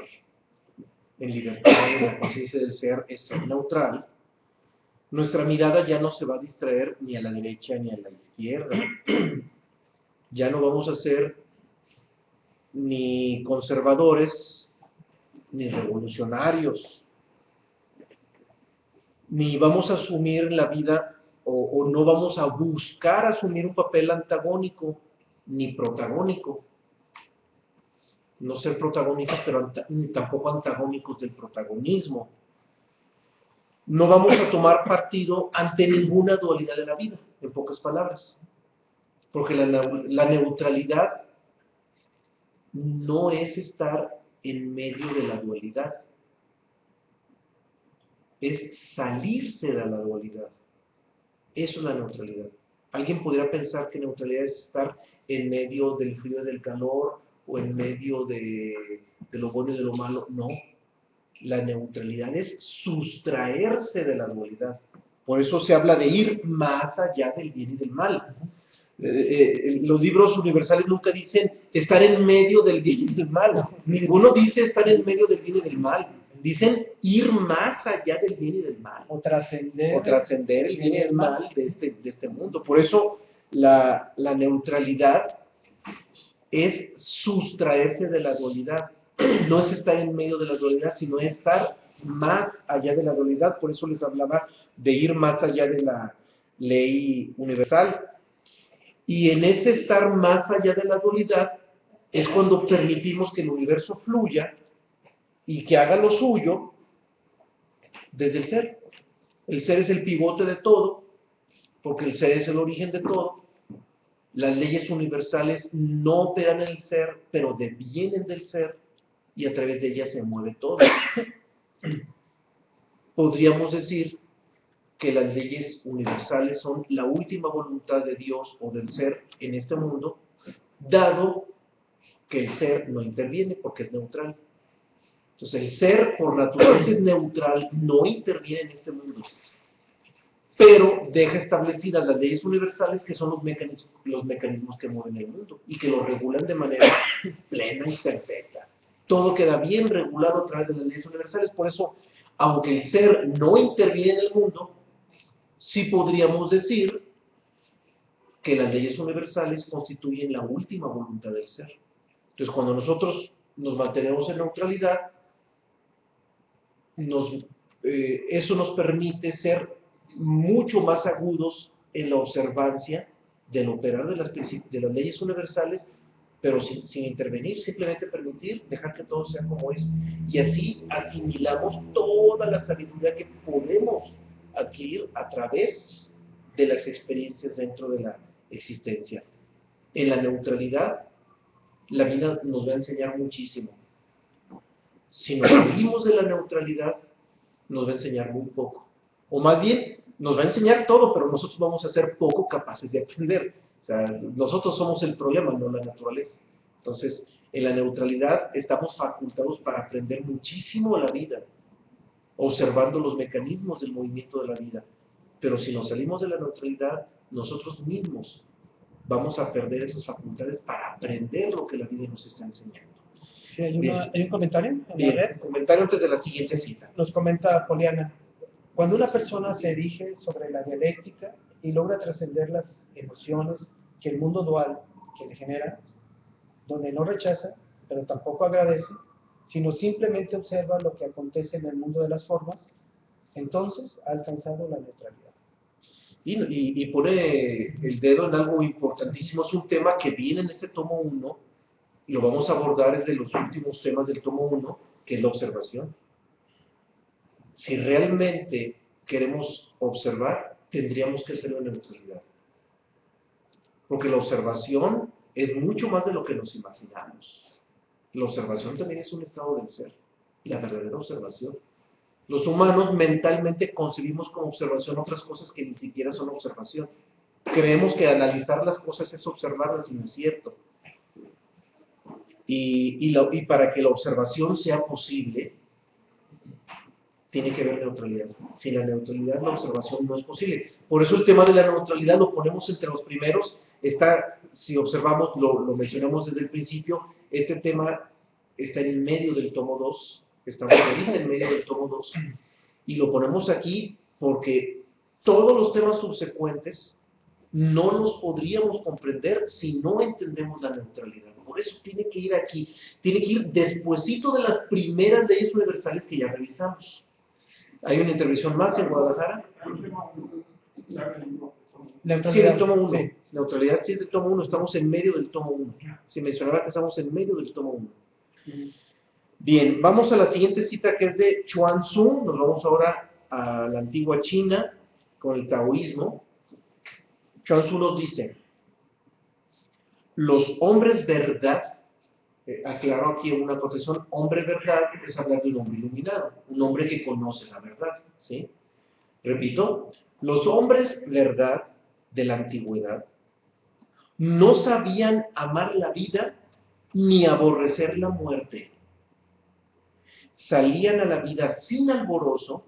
en libertad en la conciencia del ser es ser neutral, nuestra mirada ya no se va a distraer ni a la derecha ni a la izquierda. Ya no vamos a ser ni conservadores ni revolucionarios, ni vamos a asumir en la vida o no vamos a buscar asumir un papel antagónico ni protagónico. No ser protagonistas, pero ni tampoco antagónicos del protagonismo. No vamos a tomar partido ante ninguna dualidad de la vida, en pocas palabras. Porque la neutralidad no es estar en medio de la dualidad. Es salirse de la dualidad. Eso es la neutralidad. Alguien podría pensar que neutralidad es estar en medio del frío y del calor, o en medio de lo bueno y de lo malo. No, la neutralidad es sustraerse de la dualidad. Por eso se habla de ir más allá del bien y del mal. Los libros universales nunca dicen estar en medio del bien y del mal. Ninguno dice estar en medio del bien y del mal. Dicen ir más allá del bien y del mal. O trascender el bien y el mal de este mundo. Por eso la neutralidad es sustraerse de la dualidad. No es estar en medio de la dualidad, sino es estar más allá de la dualidad. Por eso les hablaba de ir más allá de la ley universal. Y en ese estar más allá de la dualidad es cuando permitimos que el universo fluya y que haga lo suyo desde el ser. El ser es el pivote de todo, porque el ser es el origen de todo. Las leyes universales no operan en el ser, pero devienen del ser, y a través de ellas se mueve todo. Podríamos decir que las leyes universales son la última voluntad de Dios o del ser en este mundo, dado que el ser no interviene porque es neutral. Entonces el ser por naturaleza es neutral, no interviene en este mundo, pero deja establecidas las leyes universales que son los mecanismos que mueven el mundo y que lo regulan de manera plena y perfecta. Todo queda bien regulado a través de las leyes universales. Por eso, aunque el ser no interviene en el mundo, sí podríamos decir que las leyes universales constituyen la última voluntad del ser. Entonces, cuando nosotros nos mantenemos en neutralidad, eso nos permite ser mucho más agudos en la observancia del operar de las leyes universales, pero sin intervenir, simplemente permitir, dejar que todo sea como es. Y así asimilamos toda la sabiduría que podemos adquirir a través de las experiencias dentro de la existencia. En la neutralidad, la vida nos va a enseñar muchísimo. Si nos salimos de la neutralidad, nos va a enseñar muy poco. O más bien, nos va a enseñar todo, pero nosotros vamos a ser poco capaces de aprender. O sea, nosotros somos el problema, no la naturaleza. Entonces, en la neutralidad estamos facultados para aprender muchísimo la vida, observando los mecanismos del movimiento de la vida. Pero si nos salimos de la neutralidad, nosotros mismos vamos a perder esas facultades para aprender lo que la vida nos está enseñando. Sí, hay un comentario en la Bien, red. comentario antes de la siguiente cita. Nos comenta Poliana: cuando una persona se erige sobre la dialéctica y logra trascender las emociones que el mundo dual que le genera, donde no rechaza, pero tampoco agradece, sino simplemente observa lo que acontece en el mundo de las formas, entonces ha alcanzado la neutralidad. Y pone el dedo en algo importantísimo. Es un tema que viene en este tomo 1, y lo vamos a abordar desde los últimos temas del tomo 1, que es la observación. Si realmente queremos observar, tendríamos que hacerlo en neutralidad. Porque la observación es mucho más de lo que nos imaginamos. La observación también es un estado del ser, la verdadera observación. Los humanos mentalmente concebimos como observación otras cosas que ni siquiera son observación. Creemos que analizar las cosas es observarlas y no es cierto. Y para que la observación sea posible, tiene que haber neutralidad. Sin la neutralidad, la observación no es posible. Por eso el tema de la neutralidad lo ponemos entre los primeros. Si observamos, lo mencionamos desde el principio, este tema está en medio del tomo 2, estamos ahorita en medio del tomo 2, y lo ponemos aquí porque todos los temas subsecuentes no los podríamos comprender si no entendemos la neutralidad. Por eso tiene que ir aquí, tiene que ir despuesito de las primeras leyes universales que ya revisamos. Hay una intervención más en Guadalajara. Sí, en el tomo 1. Sí. Neutralidad sí es del tomo 1, estamos en medio del tomo 1. Se mencionaba que estamos en medio del tomo 1. Bien, vamos a la siguiente cita, que es de Chuang Tzu. Nos vamos ahora a la antigua China con el taoísmo. Chuang Tzu nos dice: los hombres verdad, aclaro aquí una protección, hombre verdad es hablar de un hombre iluminado, un hombre que conoce la verdad, ¿sí? Repito, los hombres verdad de la antigüedad no sabían amar la vida ni aborrecer la muerte. Salían a la vida sin alborozo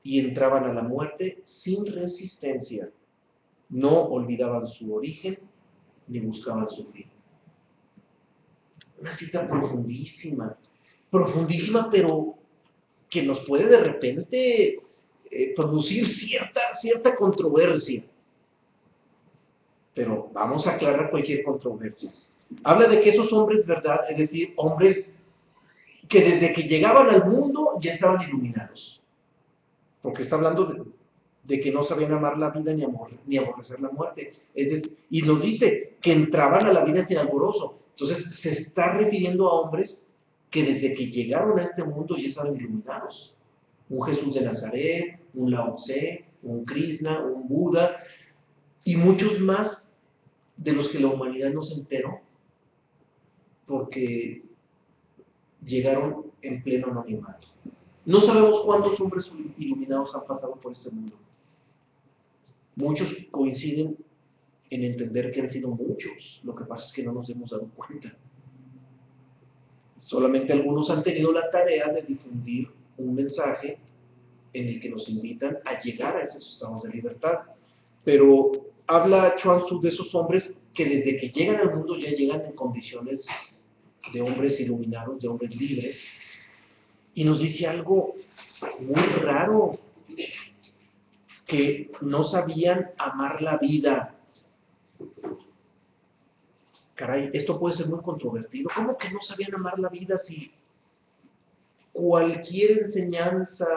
y entraban a la muerte sin resistencia. No olvidaban su origen ni buscaban su fin. Una cita profundísima, pero que nos puede de repente producir cierta controversia. Pero vamos a aclarar cualquier controversia. Habla de que esos hombres, ¿verdad? Es decir, hombres que desde que llegaban al mundo ya estaban iluminados. Porque está hablando de que no sabían amar la vida ni aborrecer la muerte. Es decir, y nos dice que entraban a la vida sin alborozo. Entonces se está refiriendo a hombres que desde que llegaron a este mundo ya estaban iluminados. Un Jesús de Nazaret, un Lao Tse, un Krishna, un Buda, y muchos más de los que la humanidad no se enteró, porque llegaron en pleno anonimato. No sabemos cuántos hombres iluminados han pasado por este mundo. Muchos coinciden en entender que han sido muchos, lo que pasa es que no nos hemos dado cuenta. Solamente algunos han tenido la tarea de difundir un mensaje en el que nos invitan a llegar a esos estados de libertad. Pero habla Chuang Tzu de esos hombres que desde que llegan al mundo ya llegan en condiciones de hombres iluminados, de hombres libres, y nos dice algo muy raro, que no sabían amar la vida. Caray, esto puede ser muy controvertido. ¿Cómo que no sabían amar la vida si cualquier enseñanza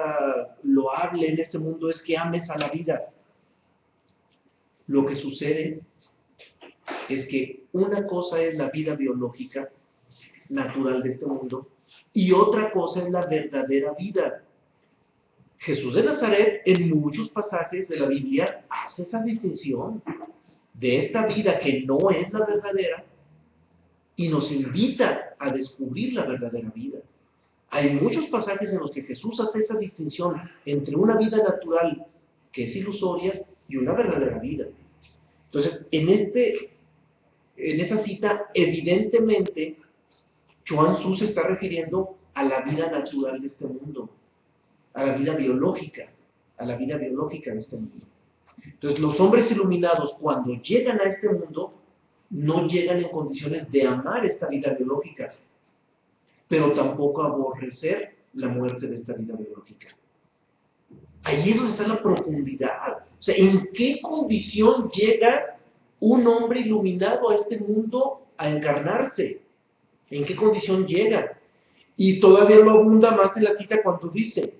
loable en este mundo es que ames a la vida? Lo que sucede es que una cosa es la vida biológica natural de este mundo y otra cosa es la verdadera vida. Jesús de Nazaret en muchos pasajes de la Biblia hace esa distinción de esta vida que no es la verdadera y nos invita a descubrir la verdadera vida. Hay muchos pasajes en los que Jesús hace esa distinción entre una vida natural que es ilusoria y una verdadera vida. Entonces, en esa cita, evidentemente, Chuang Tzu se está refiriendo a la vida natural de este mundo, a la vida biológica de este mundo. Entonces, los hombres iluminados, cuando llegan a este mundo, no llegan en condiciones de amar esta vida biológica, pero tampoco aborrecer la muerte de esta vida biológica. Ahí es donde está la profundidad. O sea, ¿en qué condición llega un hombre iluminado a este mundo a encarnarse? ¿En qué condición llega? Y todavía lo abunda más en la cita cuando dice,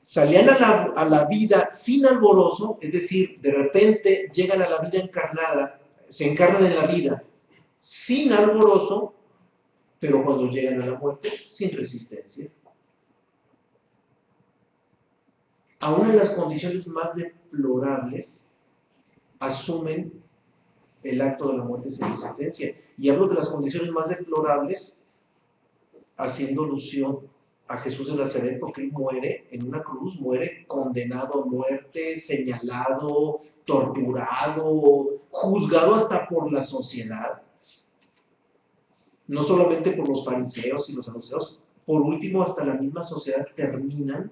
salían a la vida sin alborozo, es decir, de repente llegan a la vida encarnada, se encarnan en la vida sin alborozo, pero cuando llegan a la muerte, sin resistencia. Aún en las condiciones más deplorables, asumen el acto de la muerte sin resistencia. Y hablo de las condiciones más deplorables, haciendo alusión a Jesús de Nazaret, porque él muere en una cruz, muere condenado a muerte, señalado, torturado, juzgado hasta por la sociedad. No solamente por los fariseos y los saduceos, por último hasta la misma sociedad terminan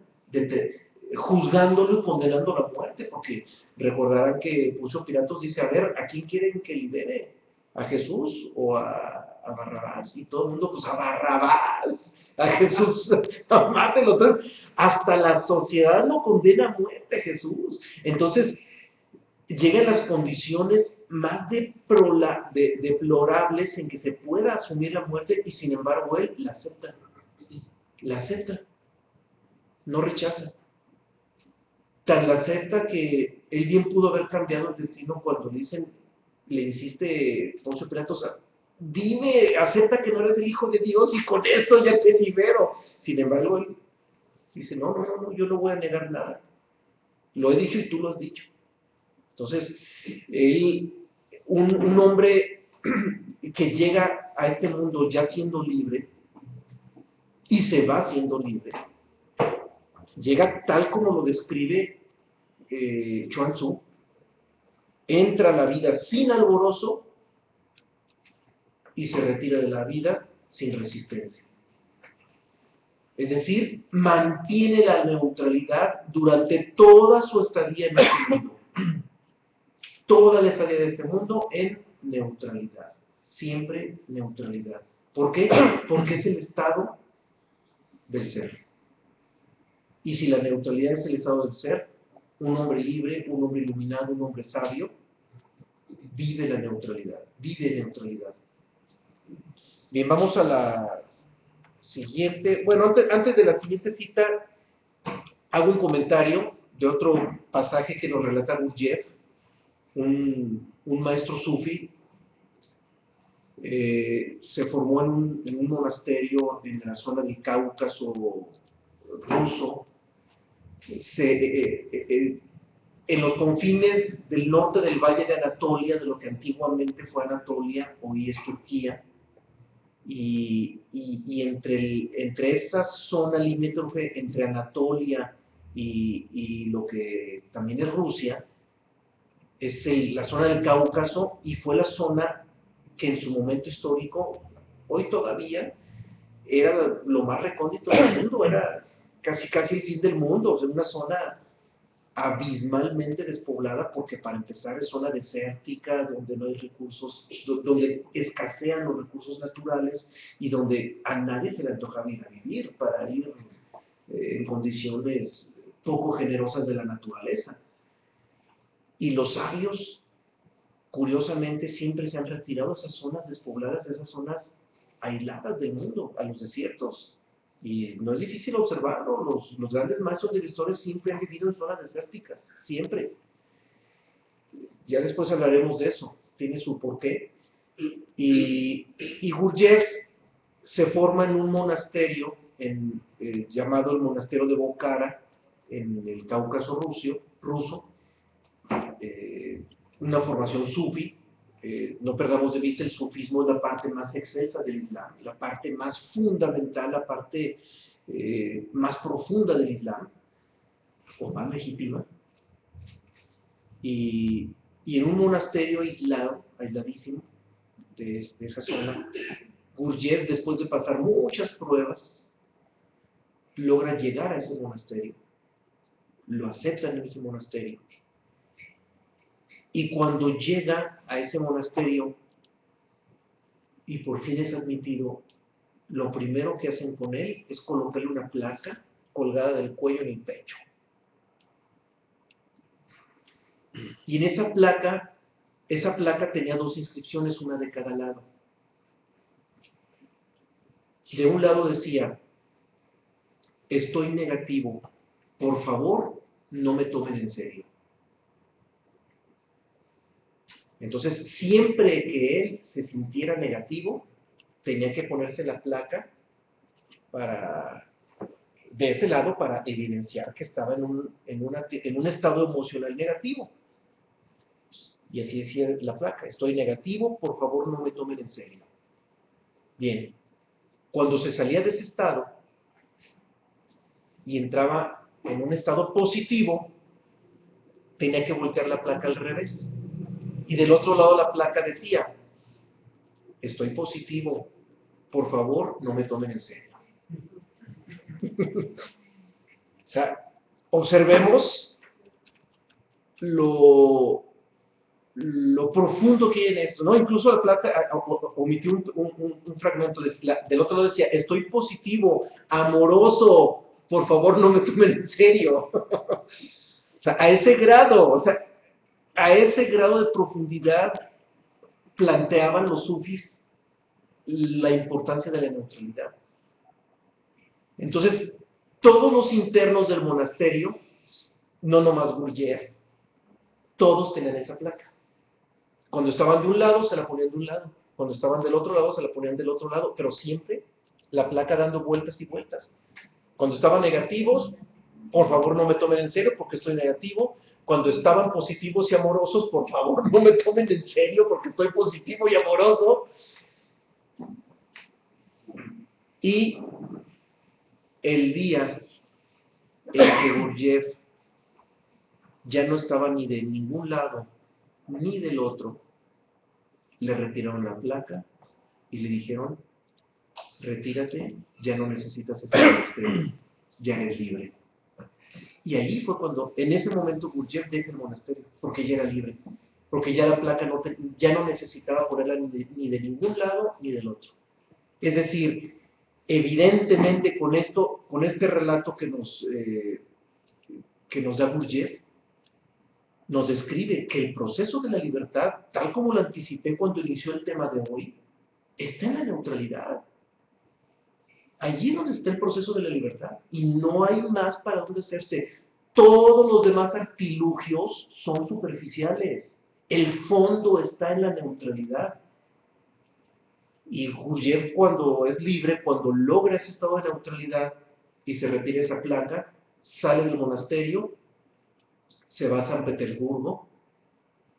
juzgándolo y condenándolo a muerte, porque recordarán que Poncio Pilatos dice, a ver, ¿a quién quieren que libere? ¿A Jesús o a Barrabás? Y todo el mundo, pues a Barrabás, a Jesús, mátelo. Entonces, hasta la sociedad lo condena a muerte a Jesús. Entonces, llegan las condiciones más deplorables en que se pueda asumir la muerte y sin embargo él la acepta, no rechaza. Tan la acepta que él bien pudo haber cambiado el destino cuando le insiste Poncio Pilatos, dime, acepta que no eres el Hijo de Dios y con eso ya te libero. Sin embargo él dice, no, yo no voy a negar nada, lo he dicho y tú lo has dicho. Entonces, un hombre que llega a este mundo ya siendo libre y se va siendo libre, llega tal como lo describe Chuang Tzu, entra a la vida sin alborozo y se retira de la vida sin resistencia. Es decir, mantiene la neutralidad durante toda su estadía en este mundo. Toda la estadía de este mundo en neutralidad. Siempre neutralidad. ¿Por qué? Porque es el estado del ser. Y si la neutralidad es el estado del ser, un hombre libre, un hombre iluminado, un hombre sabio, vive la neutralidad. Vive neutralidad. Bien, vamos a la siguiente. Bueno, antes de la siguiente cita, hago un comentario de otro pasaje que nos relata Gurdjieff, un maestro sufi. Se formó en un monasterio en la zona del Cáucaso ruso, en los confines del norte del valle de Anatolia, de lo que antiguamente fue Anatolia, hoy es Turquía, y entre esa zona limítrofe entre Anatolia y lo que también es Rusia, es la zona del Cáucaso, y fue la zona que en su momento histórico, hoy todavía, era lo más recóndito del mundo, era casi el fin del mundo, o sea, una zona abismalmente despoblada, porque para empezar es zona desértica, donde no hay recursos, donde escasean los recursos naturales y donde a nadie se le antoja ir a vivir para ir en condiciones poco generosas de la naturaleza. Y los sabios, curiosamente, siempre se han retirado a esas zonas despobladas, a esas zonas aisladas del mundo, a los desiertos. Y no es difícil observarlo, los grandes maestros de la historia siempre han vivido en zonas desérticas, siempre. Ya después hablaremos de eso, tiene su porqué. Y Gurdjieff se forma en un monasterio llamado el monasterio de Bokhara, en el Cáucaso ruso, una formación sufi. No perdamos de vista, el sufismo es la parte más excelsa del Islam, la parte más fundamental, la parte más profunda del Islam, o más legítima. Y en un monasterio aislado, aisladísimo de esa zona, Gurdjieff, después de pasar muchas pruebas, logra llegar a ese monasterio, lo aceptan en ese monasterio. Y cuando llega a ese monasterio y por fin es admitido, lo primero que hacen con él es colocarle una placa colgada del cuello en el pecho. Y en esa placa tenía dos inscripciones, una de cada lado. De un lado decía: estoy negativo, por favor, no me tomen en serio. Entonces, siempre que él se sintiera negativo, tenía que ponerse la placa de ese lado para evidenciar que estaba en un estado emocional negativo. Y así decía la placa: estoy negativo, por favor no me tomen en serio. Bien, cuando se salía de ese estado y entraba en un estado positivo, tenía que voltear la placa al revés. Y del otro lado la placa decía: estoy positivo, por favor no me tomen en serio. O sea, observemos lo profundo que hay en esto, ¿no? Incluso la placa omitió un fragmento, del otro lado decía: estoy positivo, amoroso, por favor no me tomen en serio. O sea, a ese grado de profundidad planteaban los sufis la importancia de la neutralidad. Entonces, todos los internos del monasterio, no nomás Gurdjieff, todos tenían esa placa. Cuando estaban de un lado, se la ponían de un lado. Cuando estaban del otro lado, se la ponían del otro lado. Pero siempre la placa dando vueltas y vueltas. Cuando estaban negativos, por favor no me tomen en serio porque estoy negativo. Cuando estaban positivos y amorosos, por favor no me tomen en serio porque estoy positivo y amoroso. Y el día en que Gurdjieff ya no estaba ni de ningún lado ni del otro, le retiraron la placa y le dijeron: retírate, ya no necesitas ese monasterio, ya eres libre. Y allí fue cuando, en ese momento, Gurdjieff deja el monasterio, porque ya era libre, porque ya la placa ya no necesitaba ponerla ni de ningún lado ni del otro. Es decir, evidentemente con este relato que nos da Gurdjieff, nos describe que el proceso de la libertad, tal como lo anticipé cuando inició el tema de hoy, está en la neutralidad. Allí es donde está el proceso de la libertad, y no hay más para dónde hacerse. Todos los demás artilugios son superficiales. El fondo está en la neutralidad. Y Gurdjieff, cuando es libre, cuando logra ese estado de neutralidad y se retira esa placa, sale del monasterio, se va a San Petersburgo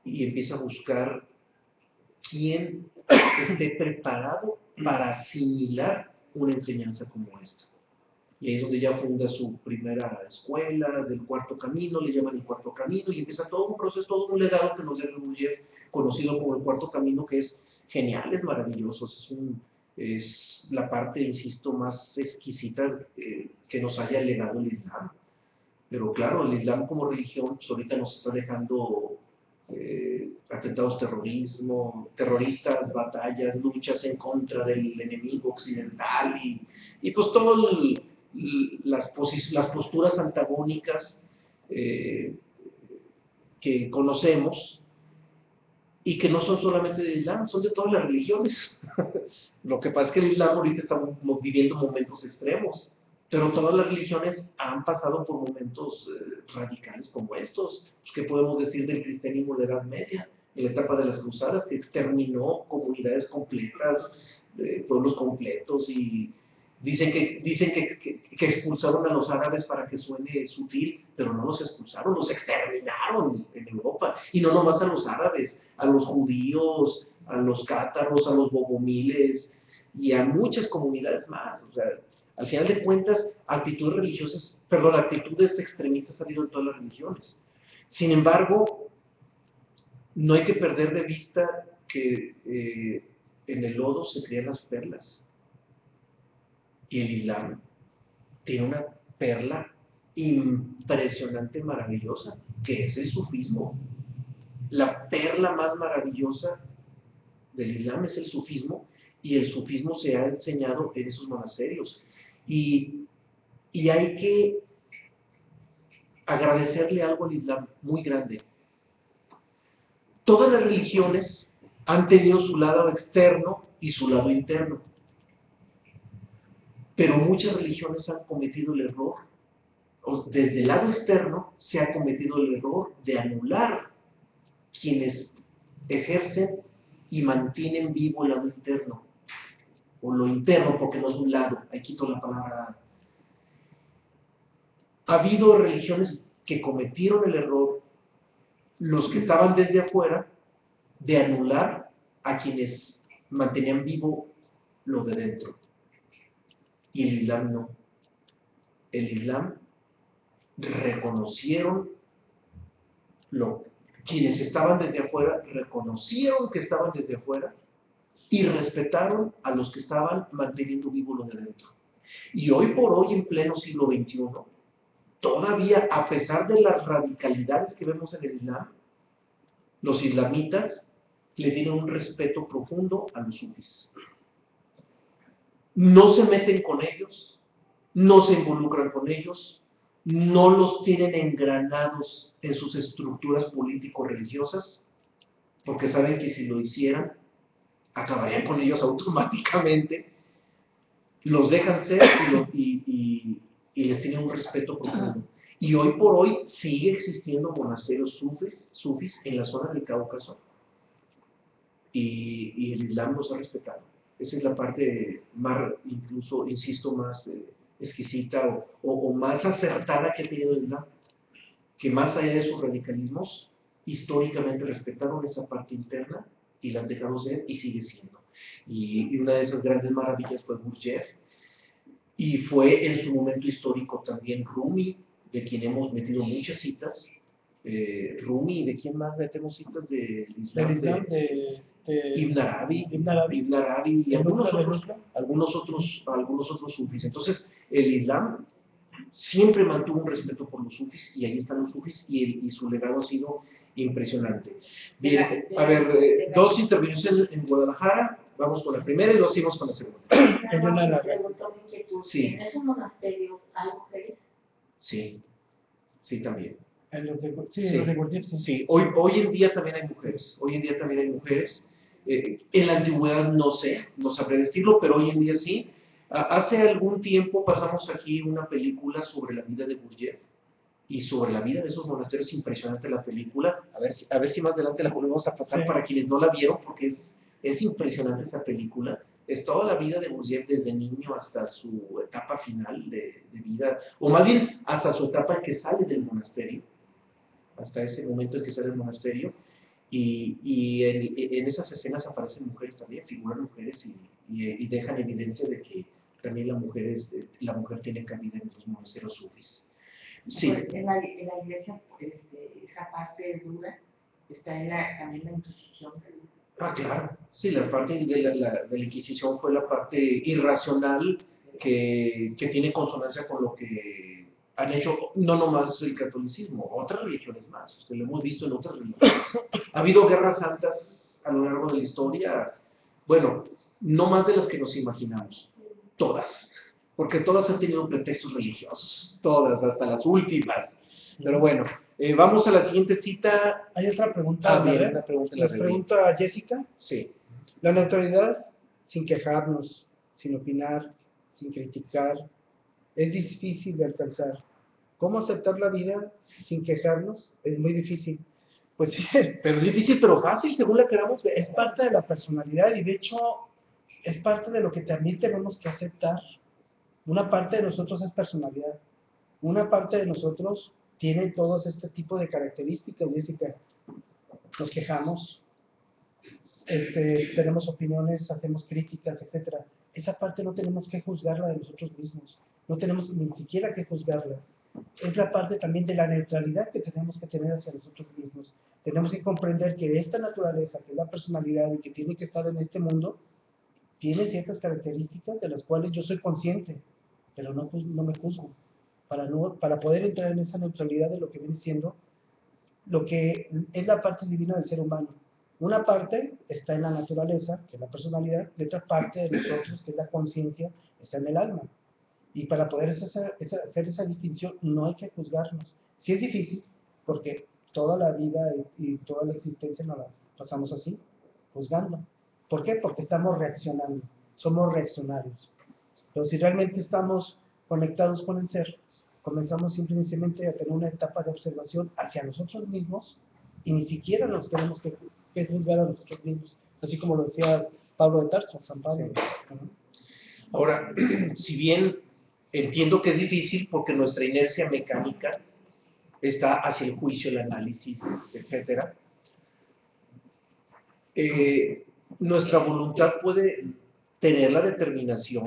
y empieza a buscar quién esté preparado para asimilar una enseñanza como esta. Y ahí es donde ya funda su primera escuela del Cuarto Camino, le llaman el Cuarto Camino, y empieza todo un proceso, todo un legado que nos deja Gurdjieff, conocido como el Cuarto Camino, que es genial, es maravilloso, es la parte, insisto, más exquisita que nos haya legado el Islam. Pero claro, el Islam como religión pues ahorita nos está dejando atentados terroristas, batallas, luchas en contra del enemigo occidental y pues todas las posturas antagónicas eh, que conocemos y que no son solamente del Islam, son de todas las religiones. Lo que pasa es que el Islam ahorita está viviendo momentos extremos, pero todas las religiones han pasado por momentos radicales como estos. Pues, ¿qué podemos decir del cristianismo de la Edad Media? En la etapa de las cruzadas, que exterminó comunidades completas, pueblos completos, y dicen que expulsaron a los árabes para que suene sutil, pero no los expulsaron, los exterminaron en Europa. Y no nomás a los árabes, a los judíos, a los cátaros, a los bogomiles y a muchas comunidades más. O sea, al final de cuentas, actitudes extremistas ha habido en todas las religiones. Sin embargo, no hay que perder de vista que en el lodo se crían las perlas. Y el Islam tiene una perla impresionante, maravillosa, que es el sufismo. La perla más maravillosa del Islam es el sufismo, y el sufismo se ha enseñado en esos monasterios. Y hay que agradecerle algo al Islam muy grande. Todas las religiones han tenido su lado externo y su lado interno, pero muchas religiones han cometido el error, o desde el lado externo se ha cometido el error de anular quienes ejercen y mantienen vivo el lado interno, o lo interno, porque no es un lado, ahí quito la palabra. Ha habido religiones que cometieron el error, los que estaban desde afuera, de anular a quienes mantenían vivo lo de dentro. Y el Islam no. El Islam reconocieron quienes estaban desde afuera, reconocieron que estaban desde afuera y respetaron a los que estaban manteniendo vivo lo de dentro. Y hoy por hoy, en pleno siglo XXI, todavía, a pesar de las radicalidades que vemos en el Islam, los islamitas le tienen un respeto profundo a los sufís. No se meten con ellos, no se involucran con ellos, no los tienen engranados en sus estructuras político-religiosas, porque saben que si lo hicieran, acabarían con ellos automáticamente. Los dejan ser y les tienen un respeto profundo. Y hoy por hoy sigue existiendo monasterios sufis en la zona del Cáucaso, y el Islam los ha respetado. Esa es la parte más, incluso, insisto, más exquisita o más acertada que ha tenido el Islam, que más allá de sus radicalismos, históricamente respetaron esa parte interna y la han dejado ser, y sigue siendo. Y una de esas grandes maravillas fue Gurdjieff, y fue en su momento histórico también Rumi, de quien hemos metido muchas citas. Rumi, ¿de quién más metemos citas del Islam? Ibn Arabi y algunos otros sufis. Entonces, el Islam siempre mantuvo un respeto por los sufis, y ahí están los sufis, y su legado ha sido impresionante. Bien, a ver, dos intervenciones en Guadalajara. Vamos con la primera y luego seguimos con la segunda. Me preguntó mi inquietud. Sí. ¿En esos monasterios hay mujeres? Sí, sí, también. En los de Gurdjieff, Sí, hoy en día también hay mujeres. En la antigüedad no sabré decirlo, pero hoy en día sí. Hace algún tiempo pasamos aquí una película sobre la vida de Gurdjieff y sobre la vida de esos monasterios. Impresionante la película. A ver si más adelante la volvemos a pasar para quienes no la vieron, porque es impresionante esa película. Es toda la vida de Gurdjieff desde niño hasta su etapa final de vida, o más bien hasta su etapa en que sale del monasterio, hasta ese momento en que sale del monasterio. Y en esas escenas aparecen mujeres también, figuran mujeres, y dejan evidencia de que también la mujer tiene cabida en los monasterios sufis. Sí. Pues en la iglesia, esa parte dura está también la Inquisición. Claro. Sí, la parte de la Inquisición fue la parte irracional que tiene consonancia con lo que han hecho no nomás el catolicismo, otras religiones más, lo hemos visto en otras religiones. Ha habido guerras santas a lo largo de la historia, bueno, no más de las que nos imaginamos, todas, porque todas han tenido pretextos religiosos, todas, hasta las últimas. Pero bueno, vamos a la siguiente cita. Hay otra pregunta. Bien, una pregunta en la Nos red. pregunta Jessica. Sí. La neutralidad, sin quejarnos, sin opinar, sin criticar, es difícil de alcanzar. ¿Cómo aceptar la vida sin quejarnos? Es muy difícil. Pues sí, Pero es difícil, pero fácil, según la queramos ver. es parte de la personalidad y de hecho es parte de lo que también tenemos que aceptar. Una parte de nosotros es personalidad. Una parte de nosotros tiene todos este tipo de características, Jessica. Nos quejamos, tenemos opiniones, hacemos críticas, etcétera. Esa parte no tenemos que juzgarla de nosotros mismos. No tenemos ni siquiera que juzgarla. Es la parte también de la neutralidad que tenemos que tener hacia nosotros mismos. Tenemos que comprender que esta naturaleza, que es la personalidad y que tiene que estar en este mundo, tiene ciertas características de las cuales yo soy consciente, pero no me juzgo. Para poder entrar en esa neutralidad de lo que viene siendo lo que es la parte divina del ser humano. Una parte está en la naturaleza, que es la personalidad, y otra parte de nosotros, que es la conciencia, está en el alma. Y para poder hacer esa distinción no hay que juzgarnos. Sí es difícil, porque toda la vida y toda la existencia nos la pasamos así, juzgando. ¿Por qué? Porque estamos reaccionando, somos reaccionarios. Pero si realmente estamos conectados con el ser, comenzamos simplemente a tener una etapa de observación hacia nosotros mismos y ni siquiera nos tenemos que juzgar a nosotros mismos, así como lo decía Pablo de Tarso, San Pablo. Sí. Ahora, si bien entiendo que es difícil porque nuestra inercia mecánica está hacia el juicio, el análisis, etc., nuestra voluntad puede tener la determinación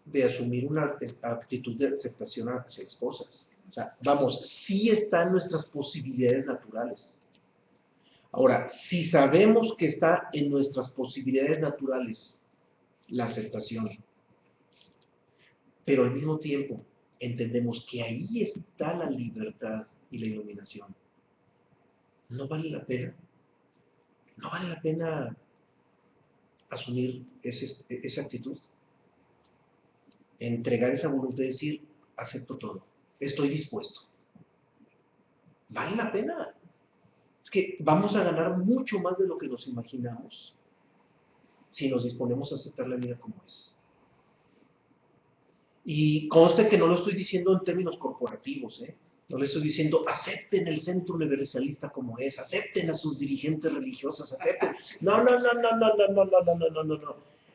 de asumir una actitud de aceptación hacia las cosas. O sea, vamos, sí está en nuestras posibilidades naturales. Ahora, si sabemos que está en nuestras posibilidades naturales la aceptación, pero al mismo tiempo entendemos que ahí está la libertad y la iluminación, no vale la pena. No vale la pena asumir esa actitud. Entregar esa voluntad y decir, acepto todo, estoy dispuesto. ¿Vale la pena? Es que vamos a ganar mucho más de lo que nos imaginamos si nos disponemos a aceptar la vida como es. Y conste que no lo estoy diciendo en términos corporativos, no le estoy diciendo acepten el centro universalista como es, acepten a sus dirigentes religiosos, acepten. No.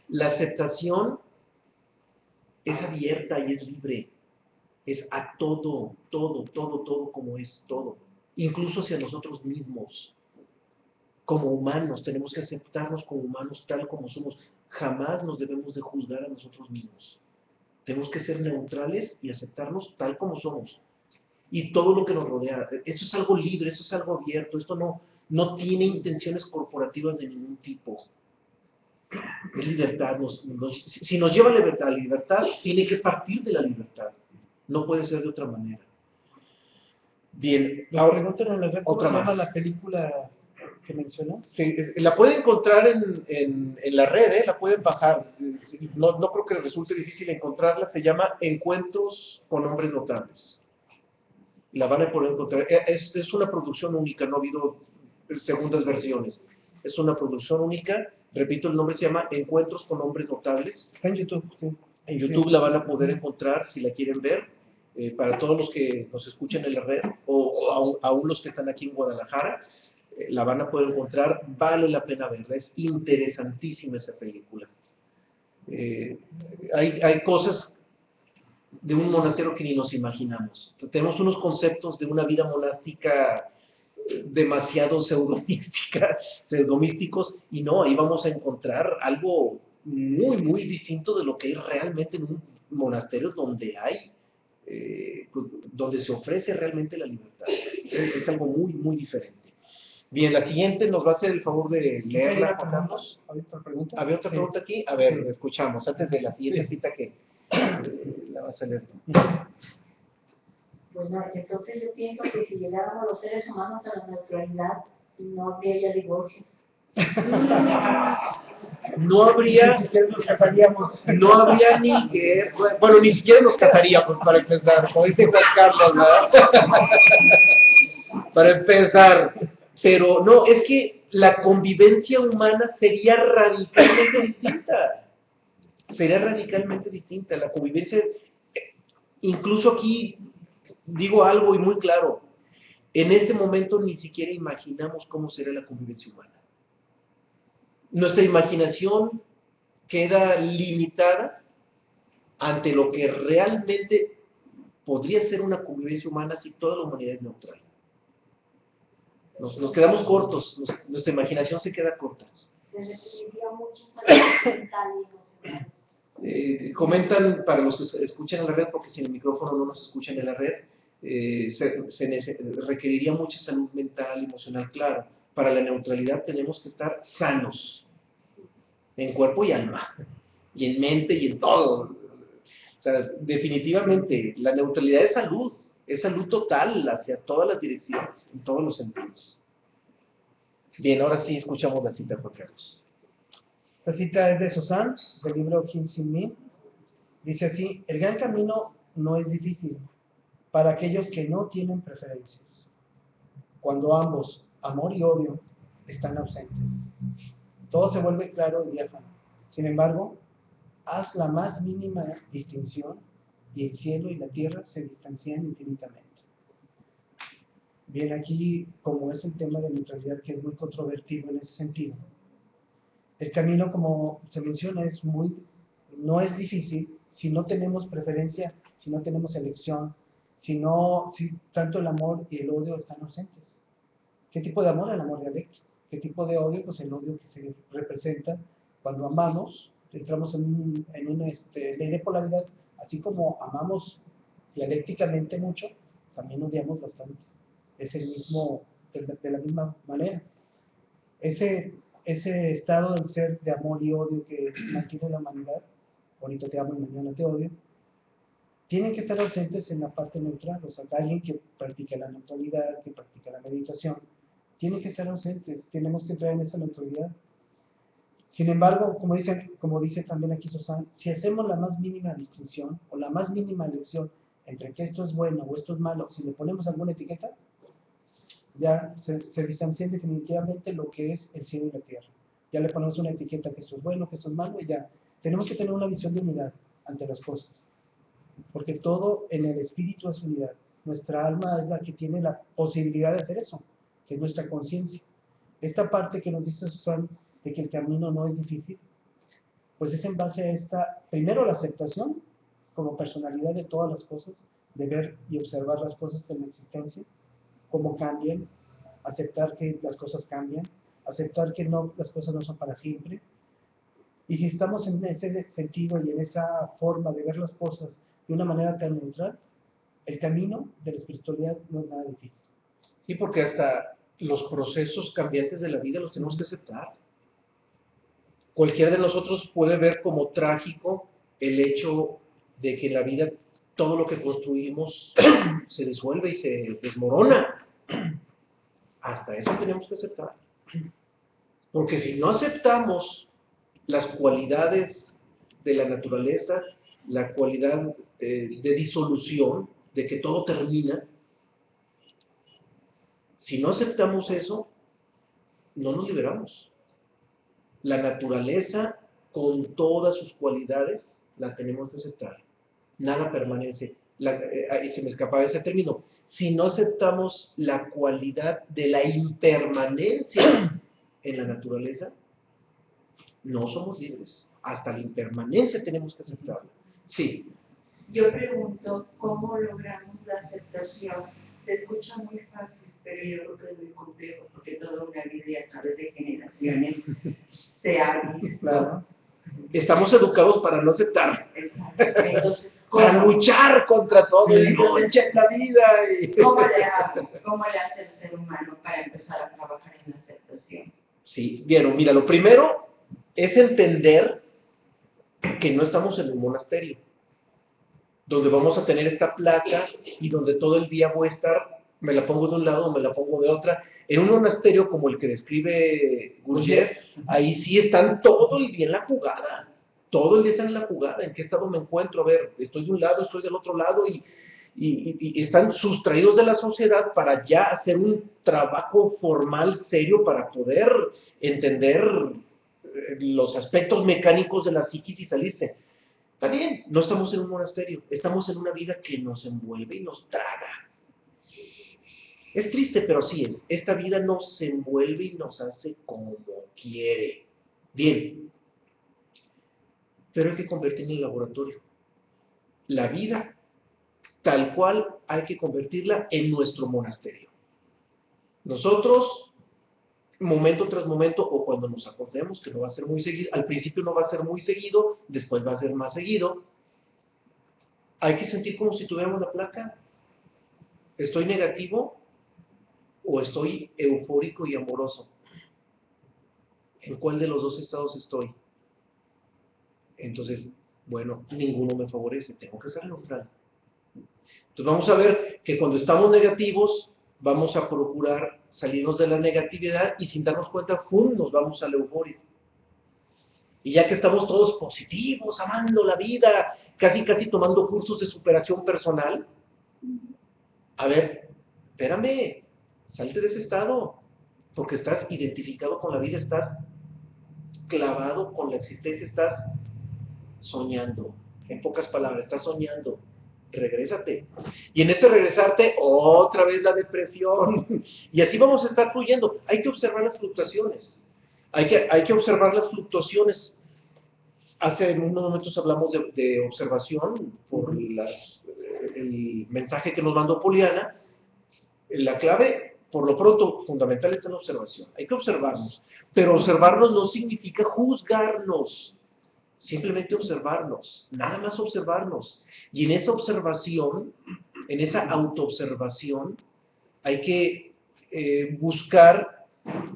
La aceptación es abierta y es libre. Es a todo como es, todo. Incluso hacia nosotros mismos. Como humanos, tenemos que aceptarnos como humanos tal como somos. Jamás nos debemos de juzgar a nosotros mismos. Tenemos que ser neutrales y aceptarnos tal como somos. Y todo lo que nos rodea. Eso es algo libre, eso es algo abierto. Esto no tiene intenciones corporativas de ningún tipo. Es libertad. Si nos lleva a la libertad, tiene que partir de la libertad. No puede ser de otra manera. Bien, Nos preguntan en la red, ¿cómo otra se llama más. la película que mencionó? Sí, la pueden encontrar en la red, la pueden bajar. No creo que resulte difícil encontrarla. Se llama Encuentros con Hombres Notables. La van a poder encontrar. Es una producción única, no ha habido segundas versiones. Es una producción única. Repito, el nombre se llama Encuentros con Hombres Notables. Está en YouTube, sí. En YouTube la van a poder encontrar si la quieren ver. Para todos los que nos escuchan en la red o aún los que están aquí en Guadalajara, la van a poder encontrar. Vale la pena verla. Es interesantísima esa película. Hay cosas de un monasterio que ni nos imaginamos. Tenemos unos conceptos de una vida monástica demasiado pseudomísticos, y no, ahí vamos a encontrar algo muy distinto de lo que es realmente en un monasterio donde donde se ofrece realmente la libertad. Es algo muy diferente. Bien, la siguiente nos va a hacer el favor de leerla. ¿Había otra pregunta? ¿Había otra pregunta aquí? A ver, escuchamos, antes de la siguiente cita que la vas a leer tú. pues no, entonces yo pienso que si llegáramos los seres humanos a la neutralidad, no habría ya divorcios. No habría, Ni siquiera nos casaríamos. no habría ni que, bueno, ni siquiera nos casaríamos para empezar, como dice Juan Carlos, ¿verdad? Para empezar, pero no, es que la convivencia humana sería radicalmente distinta. Sería radicalmente distinta. La convivencia, incluso aquí digo algo y muy claro, en este momento ni siquiera imaginamos cómo será la convivencia humana. Nuestra imaginación queda limitada ante lo que realmente podría ser una convivencia humana si toda la humanidad es neutral. Nos quedamos cortos, nuestra imaginación se queda corta. Se requeriría mucho salud mental y emocional. Comentan, para los que escuchan en la red, porque sin el micrófono no nos escuchan en la red, requeriría mucha salud mental, emocional, claro. Para la neutralidad tenemos que estar sanos, en cuerpo y alma, y en mente y en todo. O sea, definitivamente, la neutralidad es salud total hacia todas las direcciones, en todos los sentidos. Bien, ahora sí escuchamos la cita, Juan Carlos. Esta cita es de Susan, del libro Kim Sin Mi. Dice así: el gran camino no es difícil para aquellos que no tienen preferencias, cuando ambos, amor y odio, están ausentes. Todo se vuelve claro y diáfano. Sin embargo, haz la más mínima distinción y el cielo y la tierra se distancian infinitamente. Bien, aquí, como es el tema de neutralidad, que es muy controvertido en ese sentido, el camino, como se menciona, no es difícil si no tenemos preferencia, si no tenemos elección, si tanto el amor y el odio están ausentes. ¿Qué tipo de amor? El amor dialéctico. ¿Qué tipo de odio? Pues el odio que se representa cuando amamos, entramos en una ley de polaridad, así como amamos dialécticamente mucho, también odiamos bastante. Es el mismo, de la misma manera. Ese estado del ser de amor y odio que mantiene la humanidad, ahorita te amo y mañana te odio, tienen que estar ausentes en la parte neutral. O sea, alguien que practica la neutralidad, que practica la meditación, tiene que estar ausentes, tenemos que entrar en esa neutralidad. Sin embargo, como dice también aquí Susan, si hacemos la más mínima distinción o la más mínima elección entre que esto es bueno o esto es malo, si le ponemos alguna etiqueta, ya se distancia definitivamente lo que es el cielo y la tierra. Ya le ponemos una etiqueta que esto es bueno, que esto es malo, y ya. Tenemos que tener una visión de unidad ante las cosas, porque todo en el espíritu es unidad. Nuestra alma es la que tiene la posibilidad de hacer eso, que es nuestra conciencia. Esta parte que nos dice Susan, de que el camino no es difícil, pues es en base a esta, primero la aceptación como personalidad de todas las cosas, de ver y observar las cosas en la existencia, cómo cambian, aceptar que las cosas cambian, aceptar que las cosas no son para siempre. Y si estamos en ese sentido y en esa forma de ver las cosas de una manera tan neutral, el camino de la espiritualidad no es nada difícil. Sí, porque hasta los procesos cambiantes de la vida los tenemos que aceptar. Cualquiera de nosotros puede ver como trágico el hecho de que en la vida todo lo que construimos se disuelve y se desmorona. Hasta eso tenemos que aceptar. Porque si no aceptamos las cualidades de la naturaleza, la cualidad de disolución, de que todo termina, si no aceptamos eso, no nos liberamos. La naturaleza, con todas sus cualidades, la tenemos que aceptar. Nada permanece. Ahí se me escapaba ese término. Si no aceptamos la cualidad de la impermanencia en la naturaleza, no somos libres. Hasta la impermanencia tenemos que aceptarla. Sí. Yo pregunto, ¿cómo logramos la aceptación? Se escucha muy fácil, pero yo creo que es muy complejo, porque toda una Biblia a través de generaciones se ha visto. Claro. Estamos educados para no aceptar. Exacto. Entonces, para luchar contra todo, lucha en la vida. ¿Cómo le hace el ser humano para empezar a trabajar en la aceptación? Sí, bien, mira, lo primero es entender que no estamos en un monasterio. donde vamos a tener esta placa y donde todo el día voy a estar, me la pongo de un lado, me la pongo de otra. En un monasterio como el que describe Gurdjieff, ahí sí están todo el día en la jugada. Todo el día están en la jugada. ¿En qué estado me encuentro? A ver, estoy de un lado, estoy del otro lado y están sustraídos de la sociedad para ya hacer un trabajo formal, serio, para poder entender los aspectos mecánicos de la psiquis y salirse. Está bien, no estamos en un monasterio, estamos en una vida que nos envuelve y nos traga. Es triste, pero así es. Esta vida nos envuelve y nos hace como quiere. Bien, pero hay que convertirla en laboratorio. La vida, tal cual, hay que convertirla en nuestro monasterio. Nosotros, momento tras momento, o cuando nos acordemos, que no va a ser muy seguido, al principio no va a ser muy seguido, después va a ser más seguido, hay que sentir como si tuviéramos la placa. ¿Estoy negativo o estoy eufórico y amoroso? ¿En cuál de los dos estados estoy? Entonces, bueno, ninguno me favorece, tengo que ser neutral. Entonces vamos a ver que cuando estamos negativos, vamos a procurar salirnos de la negatividad y sin darnos cuenta, ¡fum!, nos vamos a la euforia. Y ya que estamos todos positivos, amando la vida, casi tomando cursos de superación personal, a ver, espérame, salte de ese estado, porque estás identificado con la vida, estás clavado con la existencia, estás soñando. En pocas palabras, estás soñando. Regrésate. Y en ese regresarte, otra vez la depresión. Y así vamos a estar fluyendo. Hay que observar las fluctuaciones. Hay que observar las fluctuaciones. Hace unos momentos hablamos de observación por el mensaje que nos mandó Poliana. La clave, por lo pronto, fundamental está en la observación. Hay que observarnos. Pero observarnos no significa juzgarnos. Simplemente observarnos, nada más observarnos. Y en esa observación, en esa autoobservación, hay que buscar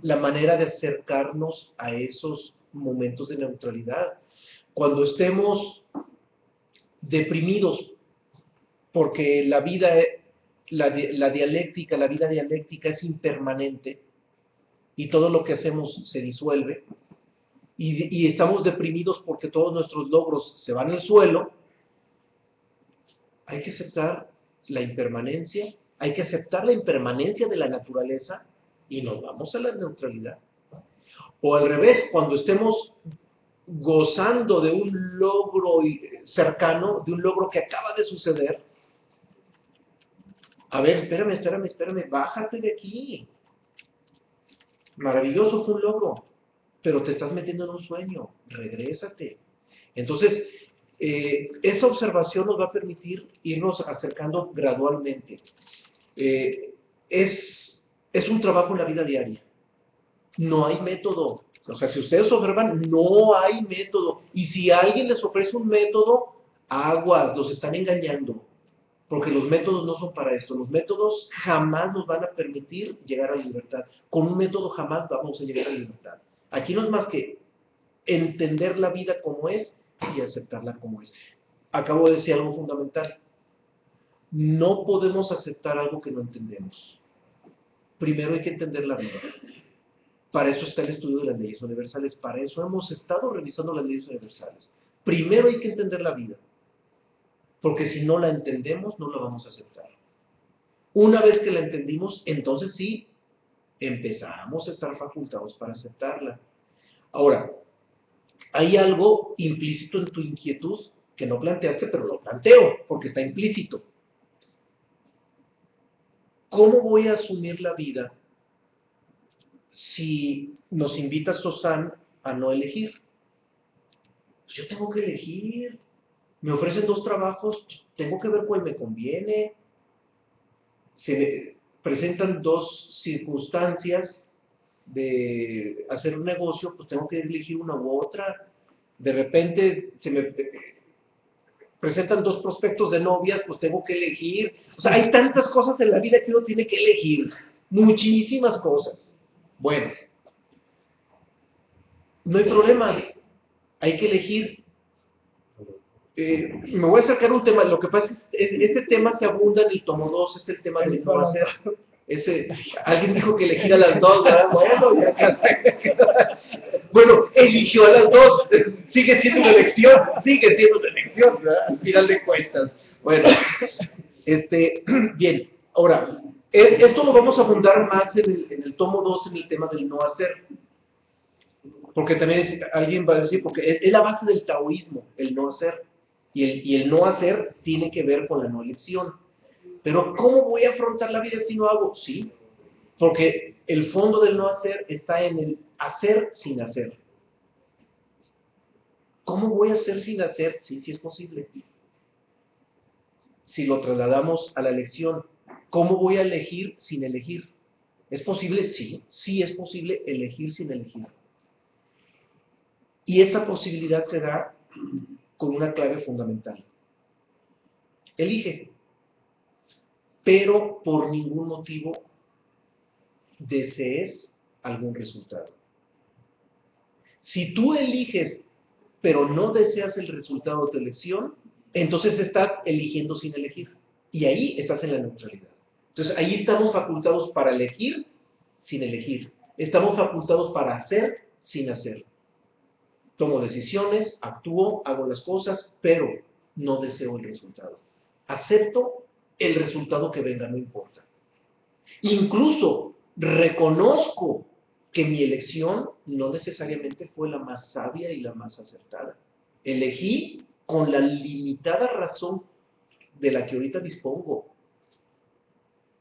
la manera de acercarnos a esos momentos de neutralidad. Cuando estemos deprimidos porque la vida, la vida dialéctica es impermanente y todo lo que hacemos se disuelve, y estamos deprimidos porque todos nuestros logros se van al suelo, hay que aceptar la impermanencia, hay que aceptar la impermanencia de la naturaleza y nos vamos a la neutralidad. O al revés, cuando estemos gozando de un logro cercano, de un logro que acaba de suceder, a ver, espérame, bájate de aquí. Maravilloso, fue un logro, pero te estás metiendo en un sueño, regrésate. Entonces, esa observación nos va a permitir irnos acercando gradualmente. Es un trabajo en la vida diaria. No hay método. O sea, si ustedes observan, no hay método. Y si alguien les ofrece un método, aguas, los están engañando. Porque los métodos no son para esto. Los métodos jamás nos van a permitir llegar a la libertad. Con un método jamás vamos a llegar a la libertad. Aquí no es más que entender la vida como es y aceptarla como es. Acabo de decir algo fundamental. No podemos aceptar algo que no entendemos. Primero hay que entender la vida. Para eso está el estudio de las leyes universales. Para eso hemos estado revisando las leyes universales. Primero hay que entender la vida. Porque si no la entendemos, no la vamos a aceptar. Una vez que la entendimos, entonces sí, empezamos a estar facultados para aceptarla. Ahora, hay algo implícito en tu inquietud que no planteaste, pero lo planteo, porque está implícito. ¿Cómo voy a asumir la vida si nos invita Sosán a no elegir? Pues yo tengo que elegir. Me ofrecen 2 trabajos, tengo que ver cuál me conviene. Se me presentan 2 circunstancias de hacer un negocio, pues tengo que elegir una u otra. De repente se me presentan 2 prospectos de novias, pues tengo que elegir. O sea, hay tantas cosas en la vida que uno tiene que elegir. Muchísimas cosas. Bueno, no hay problema. Hay que elegir. Me voy a sacar un tema, lo que pasa es este tema se abunda en el tomo 2, es el tema del no hacer. Alguien dijo que elegir a las dos, ¿verdad? Bueno, ya casi. Bueno, eligió a las dos, sigue siendo una elección, ¿verdad? Al final de cuentas. Bueno, bien, ahora, esto lo vamos a abundar más en el tomo 2, en el tema del no hacer. Porque también alguien va a decir, porque es la base del taoísmo, el no hacer. Y el no hacer tiene que ver con la no elección. Pero ¿cómo voy a afrontar la vida si no hago? Sí, porque el fondo del no hacer está en el hacer sin hacer. ¿Cómo voy a hacer sin hacer? Sí, sí es posible. Si lo trasladamos a la elección, ¿cómo voy a elegir sin elegir? ¿Es posible? Sí, sí es posible elegir sin elegir. Y esa posibilidad se da con una clave fundamental. Elige, pero por ningún motivo desees algún resultado. Si tú eliges, pero no deseas el resultado de tu elección, entonces estás eligiendo sin elegir. Y ahí estás en la neutralidad. Entonces ahí estamos facultados para elegir sin elegir. Estamos facultados para hacer sin hacer. Tomo decisiones, actúo, hago las cosas, pero no deseo el resultado. Acepto el resultado que venga, no importa. Incluso reconozco que mi elección no necesariamente fue la más sabia y la más acertada. Elegí con la limitada razón de la que ahorita dispongo.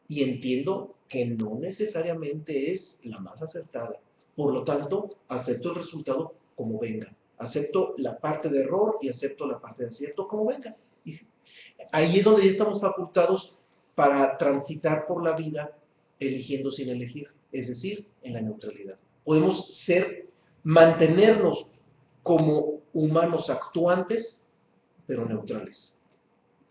Y entiendo que no necesariamente es la más acertada. Por lo tanto, acepto el resultado como venga. Acepto la parte de error y acepto la parte de acierto como venga. Y ahí es donde ya estamos facultados para transitar por la vida eligiendo sin elegir, es decir, en la neutralidad. Podemos mantenernos como humanos actuantes, pero neutrales.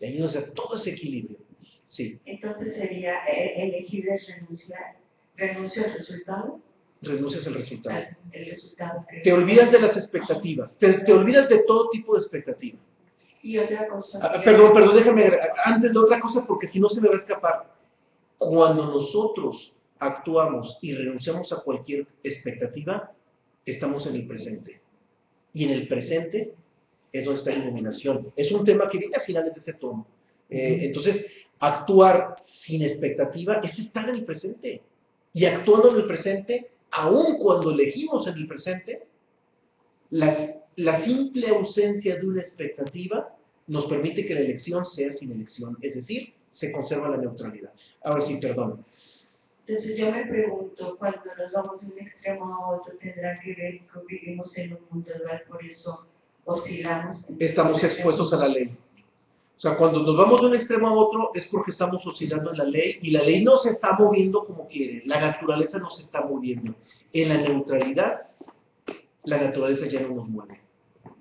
Y ahí nos da todo ese equilibrio. Sí. Entonces sería elegir es renunciar. ¿Renuncio al resultado? Renuncias al resultado. El resultado que... Te olvidas de las expectativas. Te olvidas de todo tipo de expectativa. Y otra cosa... Perdón, déjame, antes de otra cosa, porque si no se me va a escapar. Cuando nosotros actuamos y renunciamos a cualquier expectativa, estamos en el presente. Y en el presente es donde está la iluminación. Es un tema que viene a finales de ese tomo. Entonces, actuar sin expectativa es estar en el presente. Y actuando en el presente, aun cuando elegimos en el presente, la simple ausencia de una expectativa nos permite que la elección sea sin elección, es decir, se conserva la neutralidad. Ahora sí, perdón. Entonces yo me pregunto, cuando nos vamos de un extremo a otro, ¿tendrá que ver que vivimos en un mundo dual, por eso oscilamos? Estamos expuestos a la ley. O sea, cuando nos vamos de un extremo a otro es porque estamos oscilando en la ley y la ley no se está moviendo como quiere, la naturaleza no se está moviendo. En la neutralidad, la naturaleza ya no nos mueve.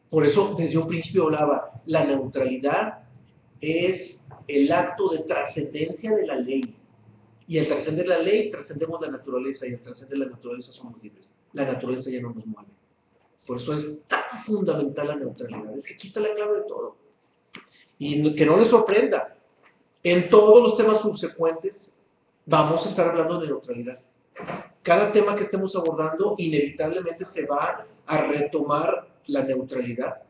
Por eso, desde un principio hablaba, la neutralidad es el acto de trascendencia de la ley. Y al trascender la ley, trascendemos la naturaleza, y al trascender la naturaleza somos libres. La naturaleza ya no nos mueve. Por eso es tan fundamental la neutralidad. Es que aquí está la clave de todo. Y que no les sorprenda, en todos los temas subsecuentes vamos a estar hablando de neutralidad. Cada tema que estemos abordando inevitablemente se va a retomar la neutralidad,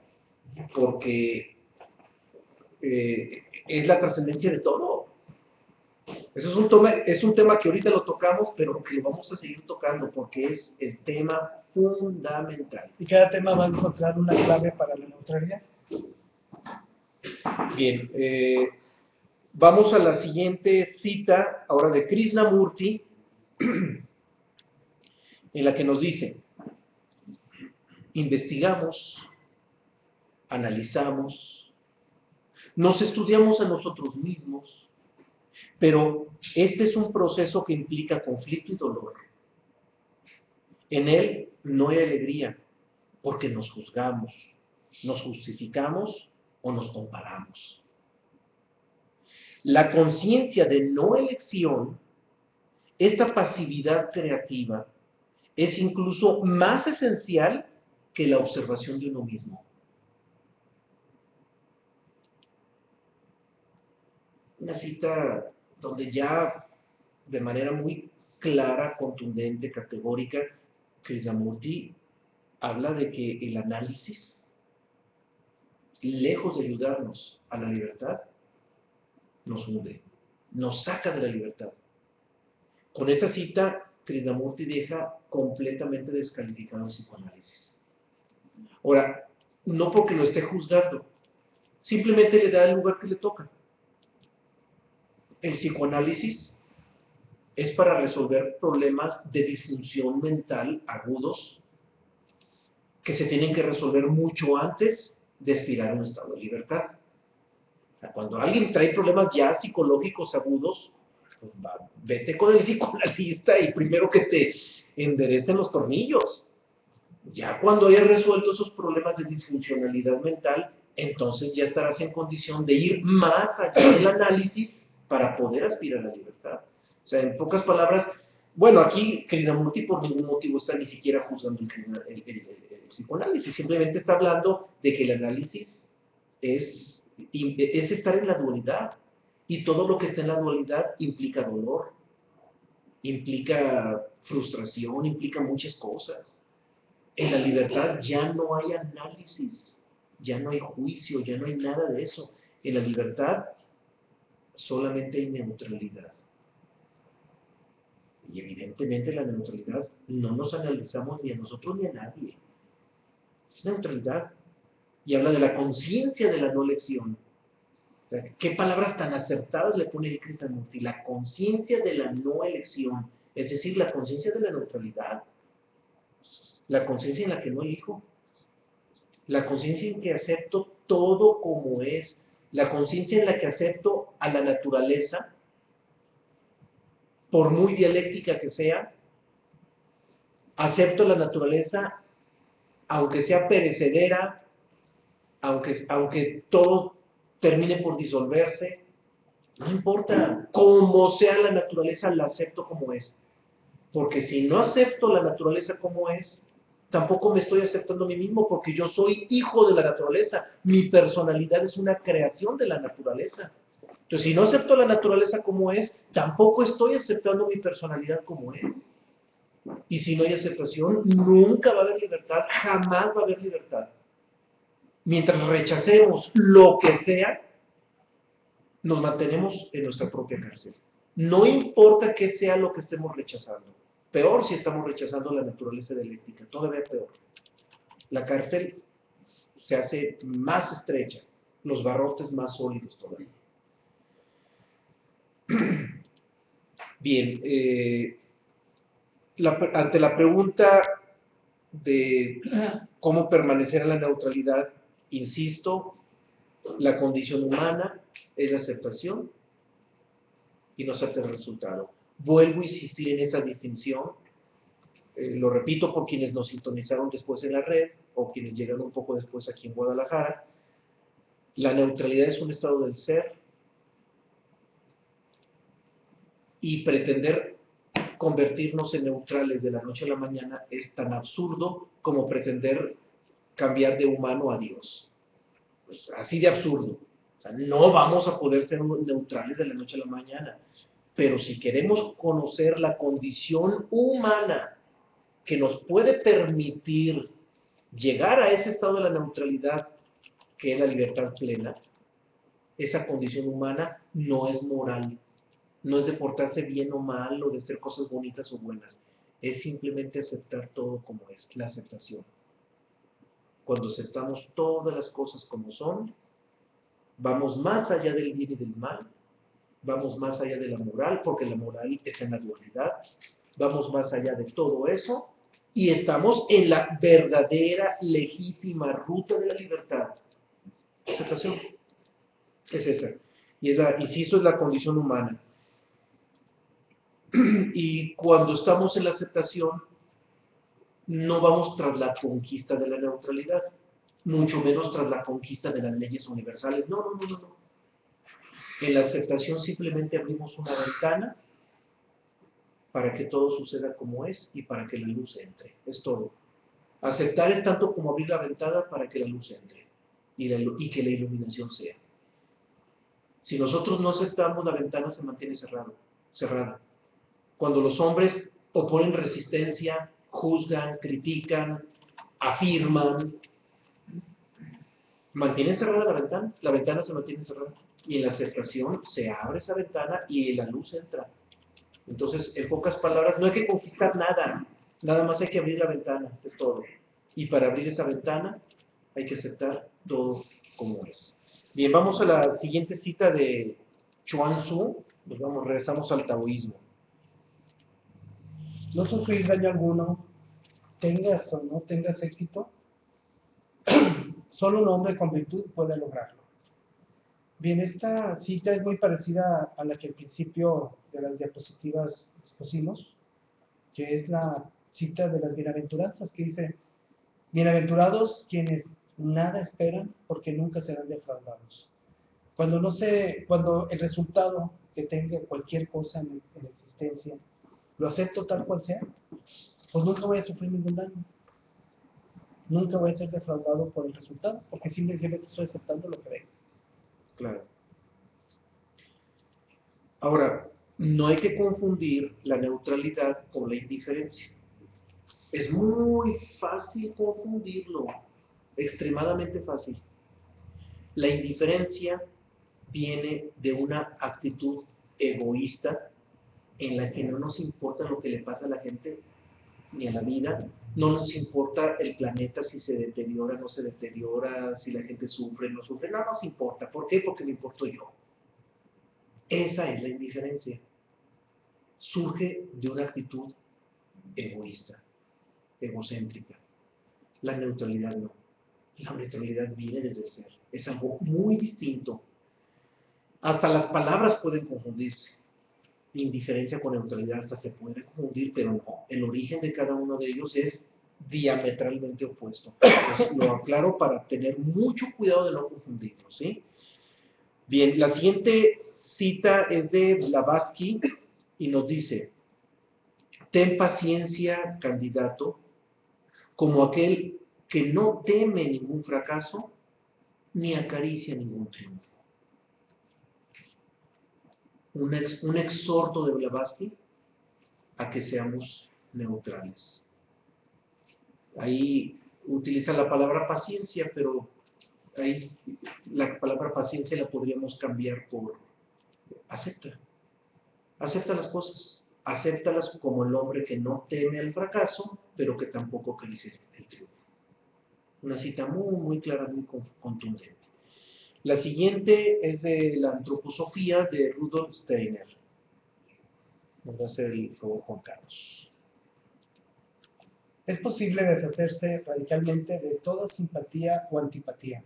porque es la trascendencia de todo. Eso es un tema que ahorita lo tocamos, pero que lo vamos a seguir tocando, porque es el tema fundamental. Y cada tema va a encontrar una clave para la neutralidad. Bien, vamos a la siguiente cita, ahora de Krishnamurti, en la que nos dice, investigamos, analizamos, nos estudiamos a nosotros mismos, pero este es un proceso que implica conflicto y dolor. En él no hay alegría, porque nos juzgamos, nos justificamos o nos comparamos. La conciencia de no elección, esta pasividad creativa, es incluso más esencial que la observación de uno mismo. una cita donde ya de manera muy clara, contundente, categórica, Krishnamurti habla de que el análisis, lejos de ayudarnos a la libertad, nos hunde, nos saca de la libertad. Con esta cita, Krishnamurti deja completamente descalificado el psicoanálisis. Ahora, no porque lo esté juzgando, simplemente le da el lugar que le toca. El psicoanálisis es para resolver problemas de disfunción mental agudos que se tienen que resolver mucho antes de aspirar a un estado de libertad. O sea, cuando alguien trae problemas ya psicológicos agudos, pues vete con el psicoanalista y primero que te enderecen los tornillos. Ya cuando hayas resuelto esos problemas de disfuncionalidad mental, entonces ya estarás en condición de ir más allá del análisis para poder aspirar a la libertad. O sea, en pocas palabras, bueno, aquí Krishnamurti por ningún motivo está ni siquiera juzgando el psicoanálisis, simplemente está hablando de que el análisis es estar en la dualidad, y todo lo que está en la dualidad implica dolor, implica frustración, implica muchas cosas. En la libertad ya no hay análisis, ya no hay juicio, ya no hay nada de eso. En la libertad solamente hay neutralidad. Y evidentemente la neutralidad no nos analizamos ni a nosotros ni a nadie. Es neutralidad. Y habla de la conciencia de la no elección. O sea, ¿qué palabras tan acertadas le pone Krishnamurti? La conciencia de la no elección, es decir, la conciencia de la neutralidad. La conciencia en la que no elijo. La conciencia en que acepto todo como es. La conciencia en la que acepto a la naturaleza, por muy dialéctica que sea, acepto la naturaleza aunque sea perecedera, aunque todo termine por disolverse, no importa, como sea la naturaleza, la acepto como es. Porque si no acepto la naturaleza como es, tampoco me estoy aceptando a mí mismo, porque yo soy hijo de la naturaleza. Mi personalidad es una creación de la naturaleza. Entonces, si no acepto la naturaleza como es, tampoco estoy aceptando mi personalidad como es. Y si no hay aceptación, nunca va a haber libertad, jamás va a haber libertad. Mientras rechacemos lo que sea, nos mantenemos en nuestra propia cárcel. No importa qué sea lo que estemos rechazando. Peor si estamos rechazando la naturaleza dialéctica, todavía peor. La cárcel se hace más estrecha, los barrotes más sólidos todavía. Bien, ante la pregunta de cómo permanecer en la neutralidad, insisto, la condición humana es la aceptación y no se hace el resultado. Vuelvo a insistir en esa distinción, lo repito por quienes nos sintonizaron después en la red o quienes llegaron un poco después aquí en Guadalajara. La neutralidad es un estado del ser y pretender convertirnos en neutrales de la noche a la mañana es tan absurdo como pretender cambiar de humano a Dios. Pues así de absurdo. O sea, no vamos a poder ser neutrales de la noche a la mañana. Pero si queremos conocer la condición humana que nos puede permitir llegar a ese estado de la neutralidad, que es la libertad plena, esa condición humana no es moral, no es de portarse bien o mal, o de hacer cosas bonitas o buenas, es simplemente aceptar todo como es, la aceptación. Cuando aceptamos todas las cosas como son, vamos más allá del bien y del mal, vamos más allá de la moral, porque la moral está en la dualidad, vamos más allá de todo eso, y estamos en la verdadera, legítima ruta de la libertad. Aceptación. Es esa. Y insisto, es la condición humana. Y cuando estamos en la aceptación, no vamos tras la conquista de la neutralidad, mucho menos tras la conquista de las leyes universales. No. En la aceptación simplemente abrimos una ventana para que todo suceda como es y para que la luz entre. Es todo. Aceptar es tanto como abrir la ventana para que la luz entre y que la iluminación sea. Si nosotros no aceptamos, la ventana se mantiene cerrada. Cuando los hombres oponen resistencia, juzgan, critican, afirman, mantienen cerrada la ventana se mantiene cerrada. Y en la aceptación se abre esa ventana y la luz entra. Entonces, en pocas palabras, no hay que conquistar nada más hay que abrir la ventana, es todo. Y para abrir esa ventana hay que aceptar todo como es. Bien, vamos a la siguiente cita de Chuang Tzu, regresamos al taoísmo. No sufrir daño alguno, tengas o no tengas éxito, solo un hombre con virtud puede lograrlo. Bien, esta cita es muy parecida a la que al principio de las diapositivas expusimos, que es la cita de las bienaventuranzas, que dice: bienaventurados quienes nada esperan, porque nunca serán defraudados. Cuando el resultado que tenga cualquier cosa en la existencia, lo acepto tal cual sea, pues nunca voy a sufrir ningún daño. Nunca voy a ser defraudado por el resultado, porque simplemente estoy aceptando lo que venga. Claro. Ahora, no hay que confundir la neutralidad con la indiferencia. Es muy fácil confundirlo, extremadamente fácil. La indiferencia viene de una actitud egoísta en la que no nos importa lo que le pasa a la gente ni a la vida, no nos importa el planeta si se deteriora, no se deteriora, si la gente sufre, no sufre, no nos importa. ¿Por qué? Porque me importo yo. Esa es la indiferencia. Surge de una actitud egoísta, egocéntrica. La neutralidad no. La neutralidad viene desde el ser. Es algo muy distinto. Hasta las palabras pueden confundirse. Indiferencia con neutralidad hasta se puede confundir, pero no. El origen de cada uno de ellos es diametralmente opuesto. Entonces, lo aclaro para tener mucho cuidado de no confundirlos, ¿sí? Bien, la siguiente cita es de Blavatsky y nos dice: ten paciencia, candidato, como aquel que no teme ningún fracaso ni acaricia ningún triunfo. Un exhorto de Blavatsky a que seamos neutrales. Ahí utiliza la palabra paciencia, pero ahí la palabra paciencia la podríamos cambiar por acepta. Acepta las cosas, acéptalas como el hombre que no teme al fracaso, pero que tampoco acaricia el triunfo. Una cita muy, muy clara, muy contundente. La siguiente es de la antroposofía de Rudolf Steiner. Nos va a hacer el favor Juan Carlos. Es posible deshacerse radicalmente de toda simpatía o antipatía,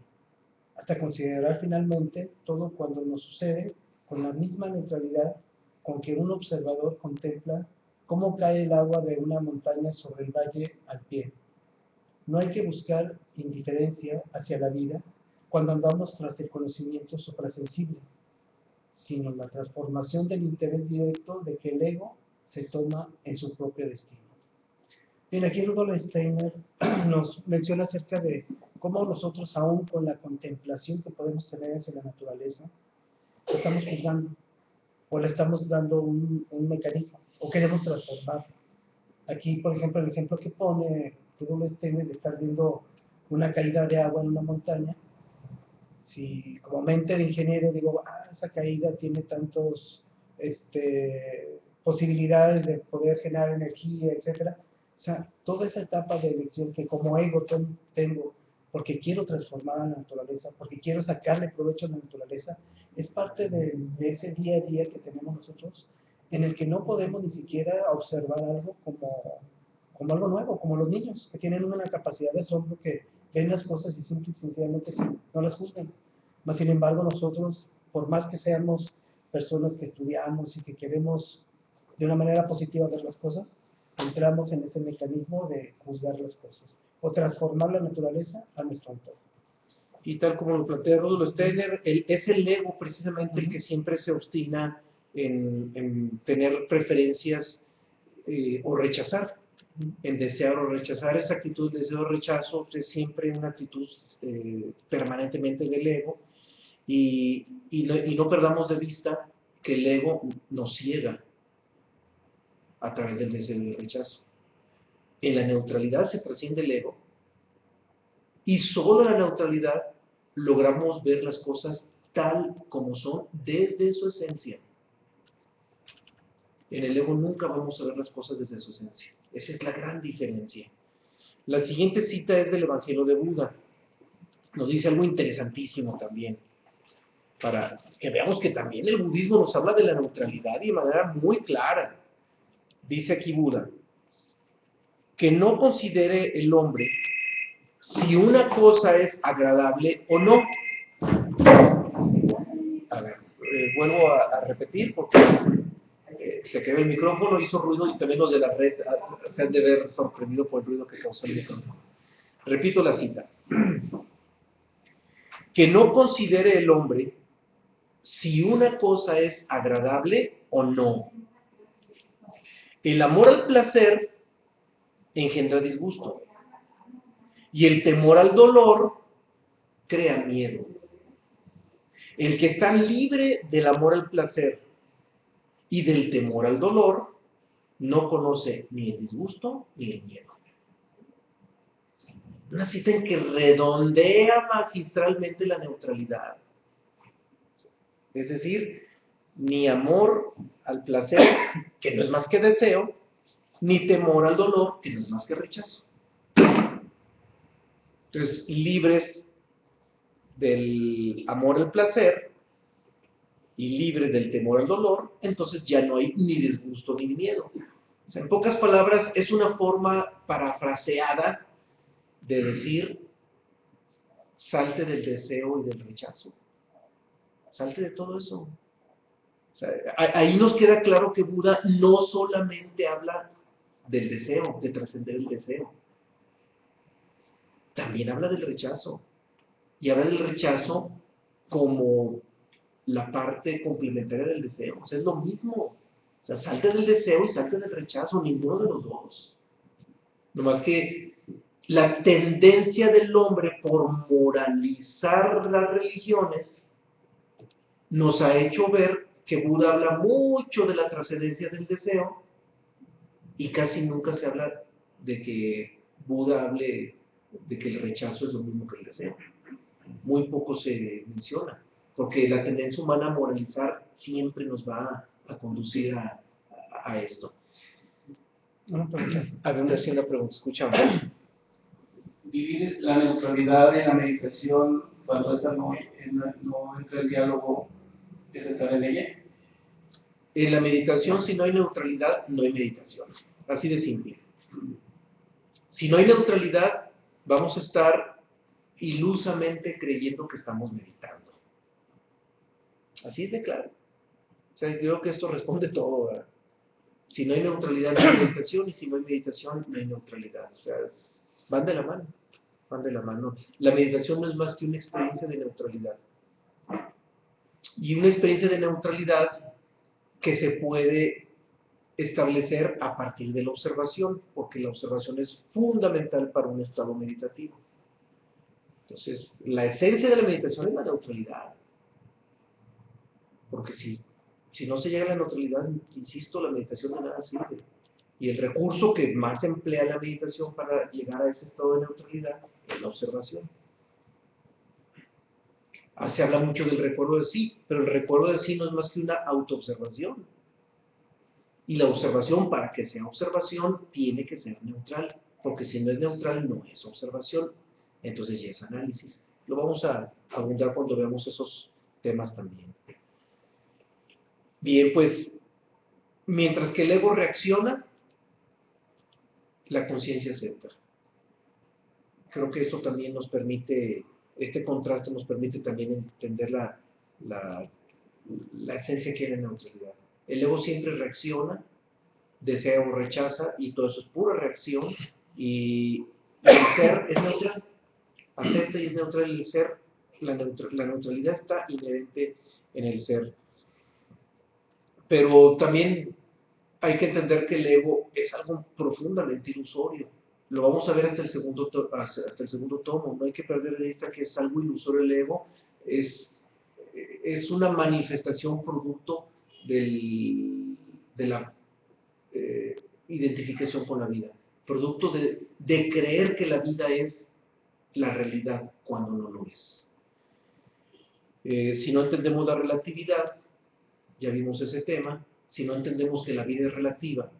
hasta considerar finalmente todo cuando nos sucede con la misma neutralidad con que un observador contempla cómo cae el agua de una montaña sobre el valle al pie. No hay que buscar indiferencia hacia la vida cuando andamos tras el conocimiento suprasensible, sino la transformación del interés directo de que el ego se toma en su propio destino. Bien, aquí Rudolf Steiner nos menciona acerca de cómo nosotros, aún con la contemplación que podemos tener hacia la naturaleza, la estamos juzgando, o le estamos dando un mecanismo, o queremos transformarlo. Aquí, por ejemplo, el ejemplo que pone Rudolf Steiner de estar viendo una caída de agua en una montaña. Si como mente de ingeniero digo, esa caída tiene tantos posibilidades de poder generar energía, etcétera. O sea, toda esa etapa de elección que como ego tengo, porque quiero transformar a la naturaleza, porque quiero sacarle provecho a la naturaleza, es parte de ese día a día que tenemos nosotros, en el que no podemos ni siquiera observar algo como algo nuevo, como los niños, que tienen una capacidad de asombro que ven las cosas y simple y sencillamente no las juzgan. Mas, sin embargo, nosotros, por más que seamos personas que estudiamos y que queremos de una manera positiva ver las cosas, entramos en ese mecanismo de juzgar las cosas o transformar la naturaleza a nuestro entorno. Y tal como lo plantea Rudolf Steiner, es el ego precisamente el que siempre se obstina en tener preferencias o rechazar, en desear o rechazar. Esa actitud de deseo o rechazo es siempre una actitud permanentemente del ego, Y no perdamos de vista que el ego nos ciega a través del deseo y el rechazo. En la neutralidad se trasciende el ego y solo en la neutralidad logramos ver las cosas tal como son desde su esencia. En el ego nunca vamos a ver las cosas desde su esencia. Esa es la gran diferencia. La siguiente cita es del Evangelio de Buda. Nos dice algo interesantísimo también, para que veamos que también el budismo nos habla de la neutralidad y de manera muy clara. Dice aquí Buda, que no considere el hombre si una cosa es agradable o no. A ver, vuelvo a repetir porque se quedó el micrófono, hizo ruido y también los de la red se han de ver sorprendido por el ruido que causó el micrófono. Repito la cita. Que no considere el hombre si una cosa es agradable o no. El amor al placer engendra disgusto y el temor al dolor crea miedo. El que está libre del amor al placer y del temor al dolor no conoce ni el disgusto ni el miedo. Una cita en que redondea magistralmente la neutralidad. Es decir, ni amor al placer, que no es más que deseo, ni temor al dolor, que no es más que rechazo. Entonces, libres del amor al placer y libres del temor al dolor, entonces ya no hay ni disgusto ni miedo. O sea, en pocas palabras, es una forma parafraseada de decir, salte del deseo y del rechazo. Salte de todo eso. O sea, ahí nos queda claro que Buda no solamente habla del deseo, de trascender el deseo. También habla del rechazo. Y habla del rechazo como la parte complementaria del deseo. O sea, es lo mismo. O sea, salte del deseo y salte del rechazo, ninguno de los dos. Nomás que la tendencia del hombre por moralizar las religiones nos ha hecho ver que Buda habla mucho de la trascendencia del deseo y casi nunca se habla de que Buda hable de que el rechazo es lo mismo que el deseo. Muy poco se menciona, porque la tendencia humana a moralizar siempre nos va a conducir a esto. Había una pregunta, escuchamos. Vivir la neutralidad en la meditación cuando esta no entra en diálogo es estar en ella. En la meditación, si no hay neutralidad, no hay meditación. Así de simple. Si no hay neutralidad, vamos a estar ilusamente creyendo que estamos meditando. Así es de claro. O sea, creo que esto responde todo, ¿verdad? Si no hay neutralidad, no hay meditación, y si no hay meditación, no hay neutralidad. O sea, van de la mano. Van de la mano. La meditación no es más que una experiencia de neutralidad. Y una experiencia de neutralidad que se puede establecer a partir de la observación, porque la observación es fundamental para un estado meditativo. Entonces, la esencia de la meditación es la neutralidad. Porque si no se llega a la neutralidad, insisto, la meditación de nada sirve. Y el recurso que más emplea la meditación para llegar a ese estado de neutralidad es la observación. Se habla mucho del recuerdo de sí, pero el recuerdo de sí no es más que una autoobservación. Y la observación, para que sea observación, tiene que ser neutral, porque si no es neutral, no es observación. Entonces ya es análisis. Lo vamos a abundar cuando veamos esos temas también. Bien, pues, mientras que el ego reacciona, la conciencia acepta. Creo que esto también nos permite, este contraste nos permite también entender la esencia que hay en la neutralidad. El ego siempre reacciona, desea o rechaza, y todo eso es pura reacción, y el ser es neutral, acepta y es neutral el ser, la neutralidad está inherente en el ser. Pero también hay que entender que el ego es algo profundamente ilusorio. Lo vamos a ver hasta el segundo tomo. No hay que perder de vista que es algo ilusorio el ego. Es es una manifestación producto de la identificación con la vida, producto de creer que la vida es la realidad cuando no lo es. Si no entendemos la relatividad, ya vimos ese tema, si no entendemos que la vida es relativa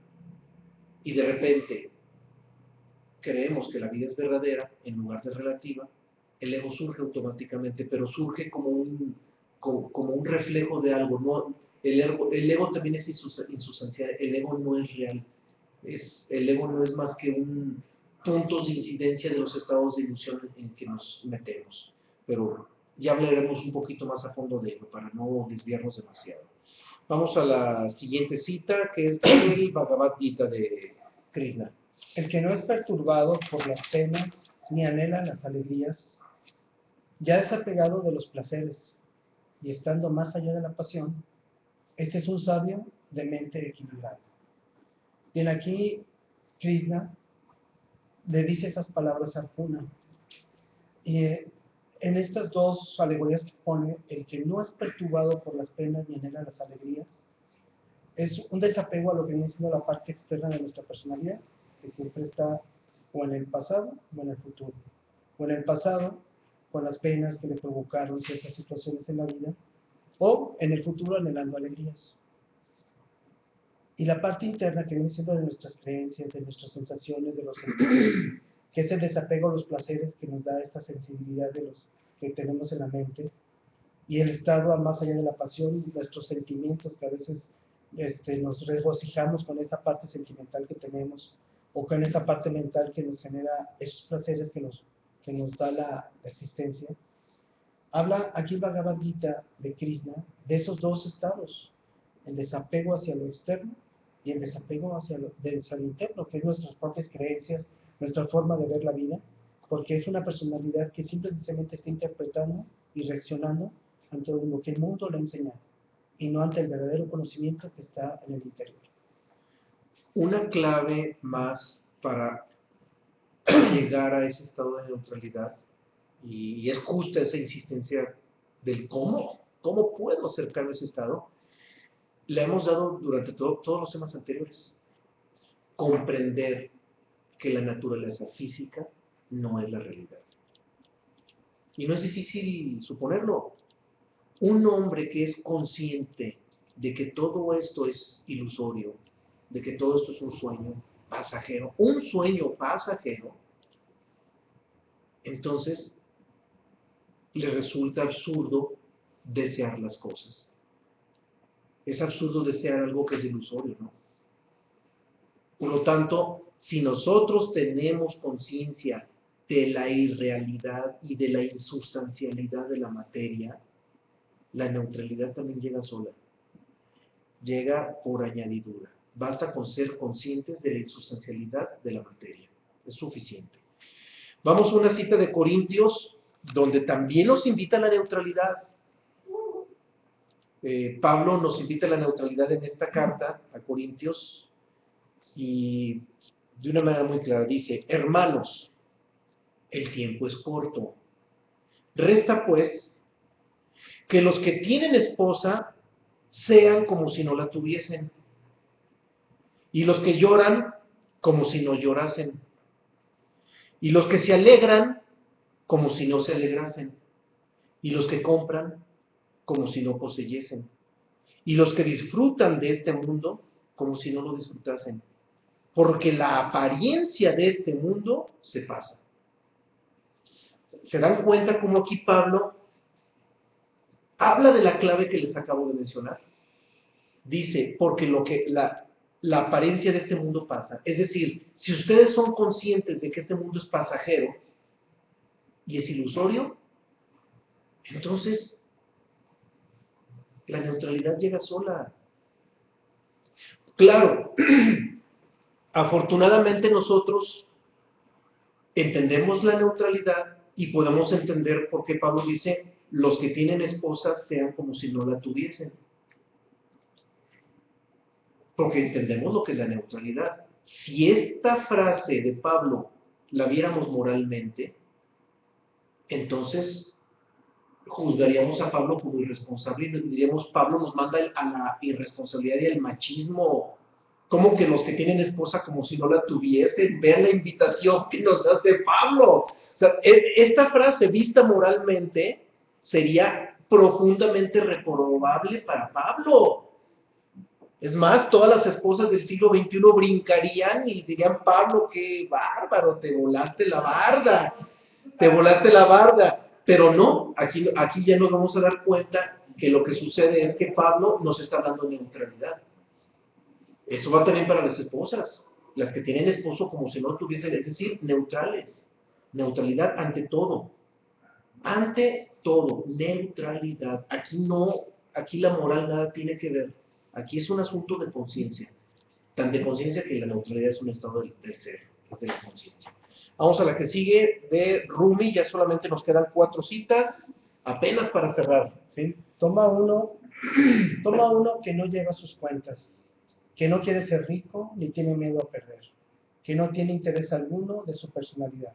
y de repente creemos que la vida es verdadera en lugar de relativa, el ego surge automáticamente, pero surge como un reflejo de algo. No, el ego también es insustancial, el ego no es real. El ego no es más que un puntos de incidencia de los estados de ilusión en que nos metemos. Pero ya hablaremos un poquito más a fondo de ello para no desviarnos demasiado. Vamos a la siguiente cita, que es el Bhagavad Gita de Krishna. El que no es perturbado por las penas ni anhela las alegrías, ya desapegado de los placeres y estando más allá de la pasión, este es un sabio de mente equilibrada. Bien, aquí Krishna le dice esas palabras a Arjuna. Y en estas dos alegorías que pone, el que no es perturbado por las penas ni anhela las alegrías, es un desapego a lo que viene siendo la parte externa de nuestra personalidad, que siempre está o en el pasado o en el futuro. O en el pasado, con las penas que le provocaron ciertas situaciones en la vida, o en el futuro anhelando alegrías. Y la parte interna que viene siendo de nuestras creencias, de nuestras sensaciones, de los sentimientos, que es el desapego a los placeres que nos da esta sensibilidad de los que tenemos en la mente, y el estado más allá de la pasión, nuestros sentimientos que a veces nos regocijamos con esa parte sentimental que tenemos, o con esa parte mental que nos genera esos placeres que nos da la existencia. Habla aquí Bhagavad Gita de Krishna de esos dos estados, el desapego hacia lo externo y el desapego hacia lo interno, que es nuestras propias creencias, nuestra forma de ver la vida, porque es una personalidad que simplemente está interpretando y reaccionando ante lo que el mundo le ha enseñado, y no ante el verdadero conocimiento que está en el interior. Una clave más para llegar a ese estado de neutralidad, y es justa esa insistencia del cómo puedo acercarme a ese estado, la hemos dado durante todos los temas anteriores. Comprender que la naturaleza física no es la realidad. Y no es difícil suponerlo. Un hombre que es consciente de que todo esto es ilusorio, de que todo esto es un sueño pasajero, entonces le resulta absurdo desear las cosas. Es absurdo desear algo que es ilusorio, ¿no? Por lo tanto, si nosotros tenemos conciencia de la irrealidad y de la insustancialidad de la materia, la neutralidad también llega sola. Llega por añadidura. Basta con ser conscientes de la insustancialidad de la materia. Es suficiente. Vamos a una cita de Corintios, donde también nos invita a la neutralidad. Pablo nos invita a la neutralidad en esta carta a Corintios, y de una manera muy clara dice: hermanos, el tiempo es corto. Resta pues que los que tienen esposa sean como si no la tuviesen, y los que lloran como si no llorasen, y los que se alegran como si no se alegrasen, y los que compran como si no poseyesen, y los que disfrutan de este mundo como si no lo disfrutasen, porque la apariencia de este mundo se pasa. ¿Se dan cuenta cómo aquí Pablo habla de la clave que les acabo de mencionar? Dice, porque la apariencia de este mundo pasa. Es decir, si ustedes son conscientes de que este mundo es pasajero y es ilusorio, entonces la neutralidad llega sola. Claro, afortunadamente nosotros entendemos la neutralidad y podemos entender por qué Pablo dice: los que tienen esposas sean como si no la tuviesen. Porque entendemos lo que es la neutralidad. Si esta frase de Pablo la viéramos moralmente, entonces juzgaríamos a Pablo como irresponsable y diríamos, Pablo nos manda a la irresponsabilidad y al machismo. Como que los que tienen esposa como si no la tuviesen, vean la invitación que nos hace Pablo. O sea, esta frase vista moralmente sería profundamente reprobable para Pablo. Es más, todas las esposas del siglo XXI brincarían y dirían, Pablo, qué bárbaro, te volaste la barda, Pero no, aquí ya nos vamos a dar cuenta que lo que sucede es que Pablo nos está dando neutralidad. Eso va también para las esposas, las que tienen esposo como si no tuviesen, es decir, neutrales. Neutralidad ante todo, neutralidad. Aquí la moral nada tiene que ver. Aquí es un asunto de conciencia. Tan de conciencia que la neutralidad es un estado del ser, es de la conciencia. Vamos a la que sigue de Rumi, ya solamente nos quedan 4 citas, apenas para cerrar. ¿Sí? Toma uno que no lleva sus cuentas, que no quiere ser rico ni tiene miedo a perder, que no tiene interés alguno de su personalidad.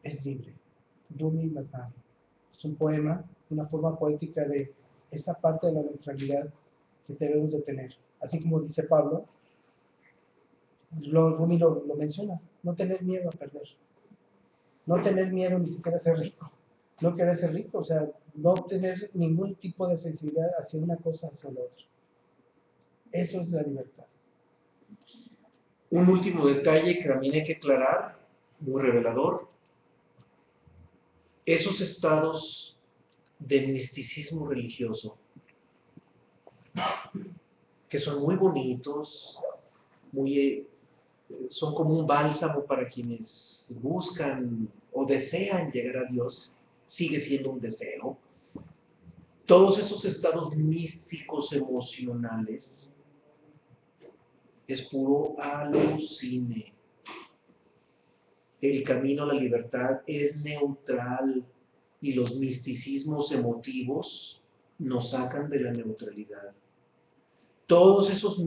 Es libre. Rumi Masnad. Es un poema, una forma poética de esta parte de la neutralidad que debemos de tener. Así como dice Pablo, Rumi lo menciona, no tener miedo a perder. No tener miedo ni siquiera a ser rico. No querer ser rico, o sea, no tener ningún tipo de sensibilidad hacia una cosa hacia la otra. Eso es la libertad. Un último detalle que también hay que aclarar, muy revelador. Esos estados de misticismo religioso, que son muy bonitos, son como un bálsamo para quienes buscan o desean llegar a Dios, sigue siendo un deseo. Todos esos estados místicos emocionales es puro alucine. El camino a la libertad es neutral y los misticismos emotivos nos sacan de la neutralidad. Todos esos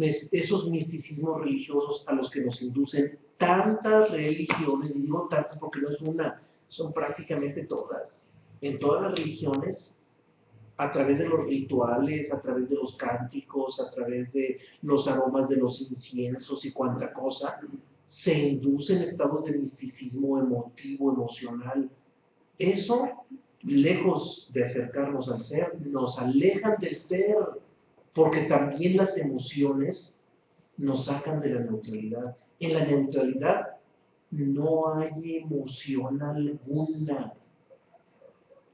misticismos religiosos a los que nos inducen tantas religiones, y digo tantas porque no es una, son prácticamente todas. En todas las religiones, a través de los rituales, a través de los cánticos, a través de los aromas de los inciensos y cuanta cosa, se inducen estados de misticismo emotivo, emocional. Eso, lejos de acercarnos al ser, nos alejan del ser, porque también las emociones nos sacan de la neutralidad. En la neutralidad no hay emoción alguna.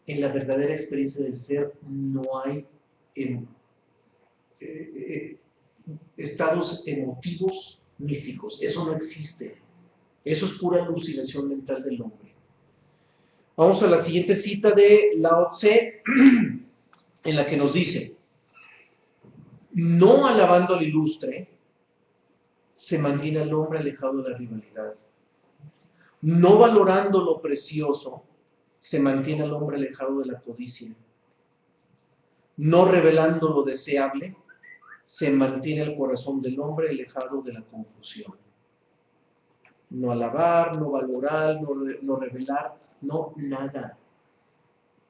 En la verdadera experiencia del ser no hay estados emotivos místicos. Eso no existe. Eso es pura alucinación mental del hombre. Vamos a la siguiente cita de Lao Tse, en la que nos dice: no alabando al ilustre, se mantiene al hombre alejado de la rivalidad. No valorando lo precioso, se mantiene al hombre alejado de la codicia. No revelando lo deseable, se mantiene el corazón del hombre alejado de la confusión. No alabar, no valorar, no revelar, no nada.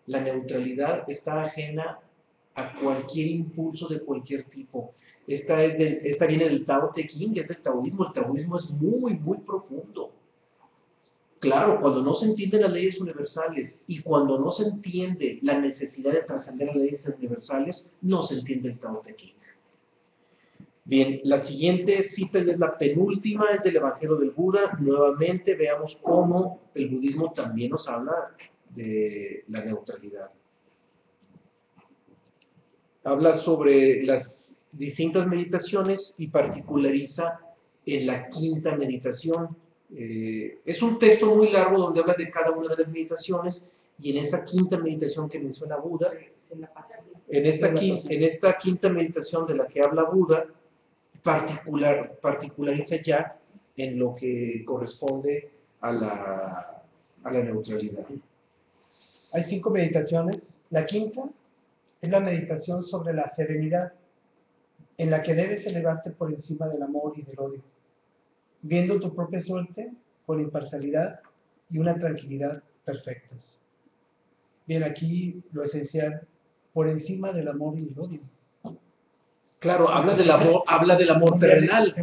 La neutralidad está ajena a cualquier impulso de cualquier tipo. Esta viene del Tao Te Ching, es el taoísmo. El taoísmo es muy, muy profundo. Claro, cuando no se entienden las leyes universales y cuando no se entiende la necesidad de trascender las leyes universales, no se entiende el Tao Te Ching. Bien, la siguiente cita es la penúltima, es del Evangelio del Buda. Nuevamente veamos cómo el budismo también nos habla de la neutralidad. Habla sobre las distintas meditaciones y particulariza en la quinta meditación. Es un texto muy largo donde habla de cada una de las meditaciones, y en esa quinta meditación que menciona Buda, en esta quinta meditación de la que habla Buda, particulariza ya en lo que corresponde a la neutralidad. Hay 5 meditaciones. La quinta es la meditación sobre la serenidad, en la que debes elevarte por encima del amor y del odio, viendo tu propia suerte con imparcialidad y una tranquilidad perfectas. Bien, aquí lo esencial, por encima del amor y el odio. Claro, habla del amor terrenal.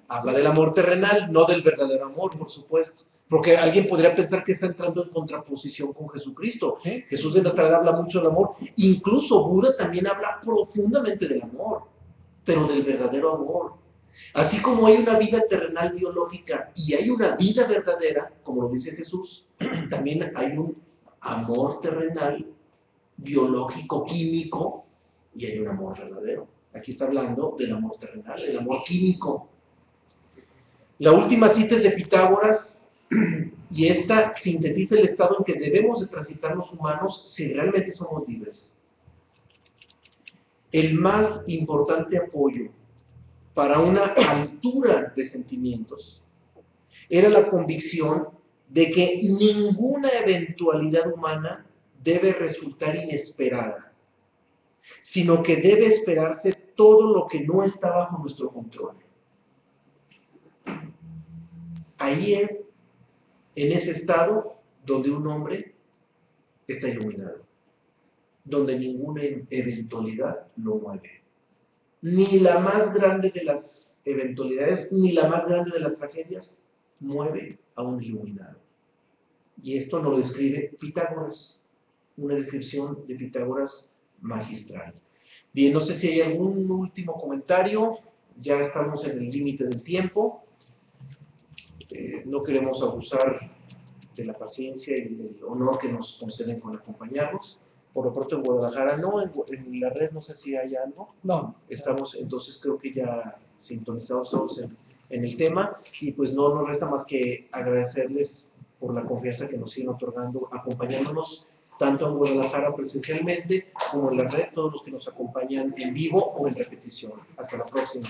Habla del amor terrenal, no del verdadero amor, por supuesto. Porque alguien podría pensar que está entrando en contraposición con Jesucristo. ¿Sí? Jesús de Nazaret habla mucho del amor. Incluso Buda también habla profundamente del amor, pero del verdadero amor. Así como hay una vida terrenal biológica y hay una vida verdadera, como lo dice Jesús, también hay un amor terrenal biológico, químico, y hay un amor verdadero. Aquí está hablando del amor terrenal, del amor químico. La última cita es de Pitágoras, y esta sintetiza el estado en que debemos de transitar los humanos si realmente somos libres. El más importante apoyo para una altura de sentimientos era la convicción de que ninguna eventualidad humana debe resultar inesperada, sino que debe esperarse todo lo que no está bajo nuestro control. Ahí es, en ese estado, donde un hombre está iluminado, donde ninguna eventualidad lo mueve. Ni la más grande de las eventualidades, ni la más grande de las tragedias, mueve a un iluminado. Y esto nos lo describe Pitágoras, una descripción de Pitágoras magistral. Bien, no sé si hay algún último comentario, ya estamos en el límite del tiempo. No queremos abusar de la paciencia y del honor que nos conceden con acompañarnos. Por lo pronto en Guadalajara no, en la red no sé si hay algo. No. Estamos entonces creo que ya sintonizados todos en el tema, y pues no nos resta más que agradecerles por la confianza que nos siguen otorgando, acompañándonos tanto en Guadalajara presencialmente como en la red, todos los que nos acompañan en vivo o en repetición. Hasta la próxima.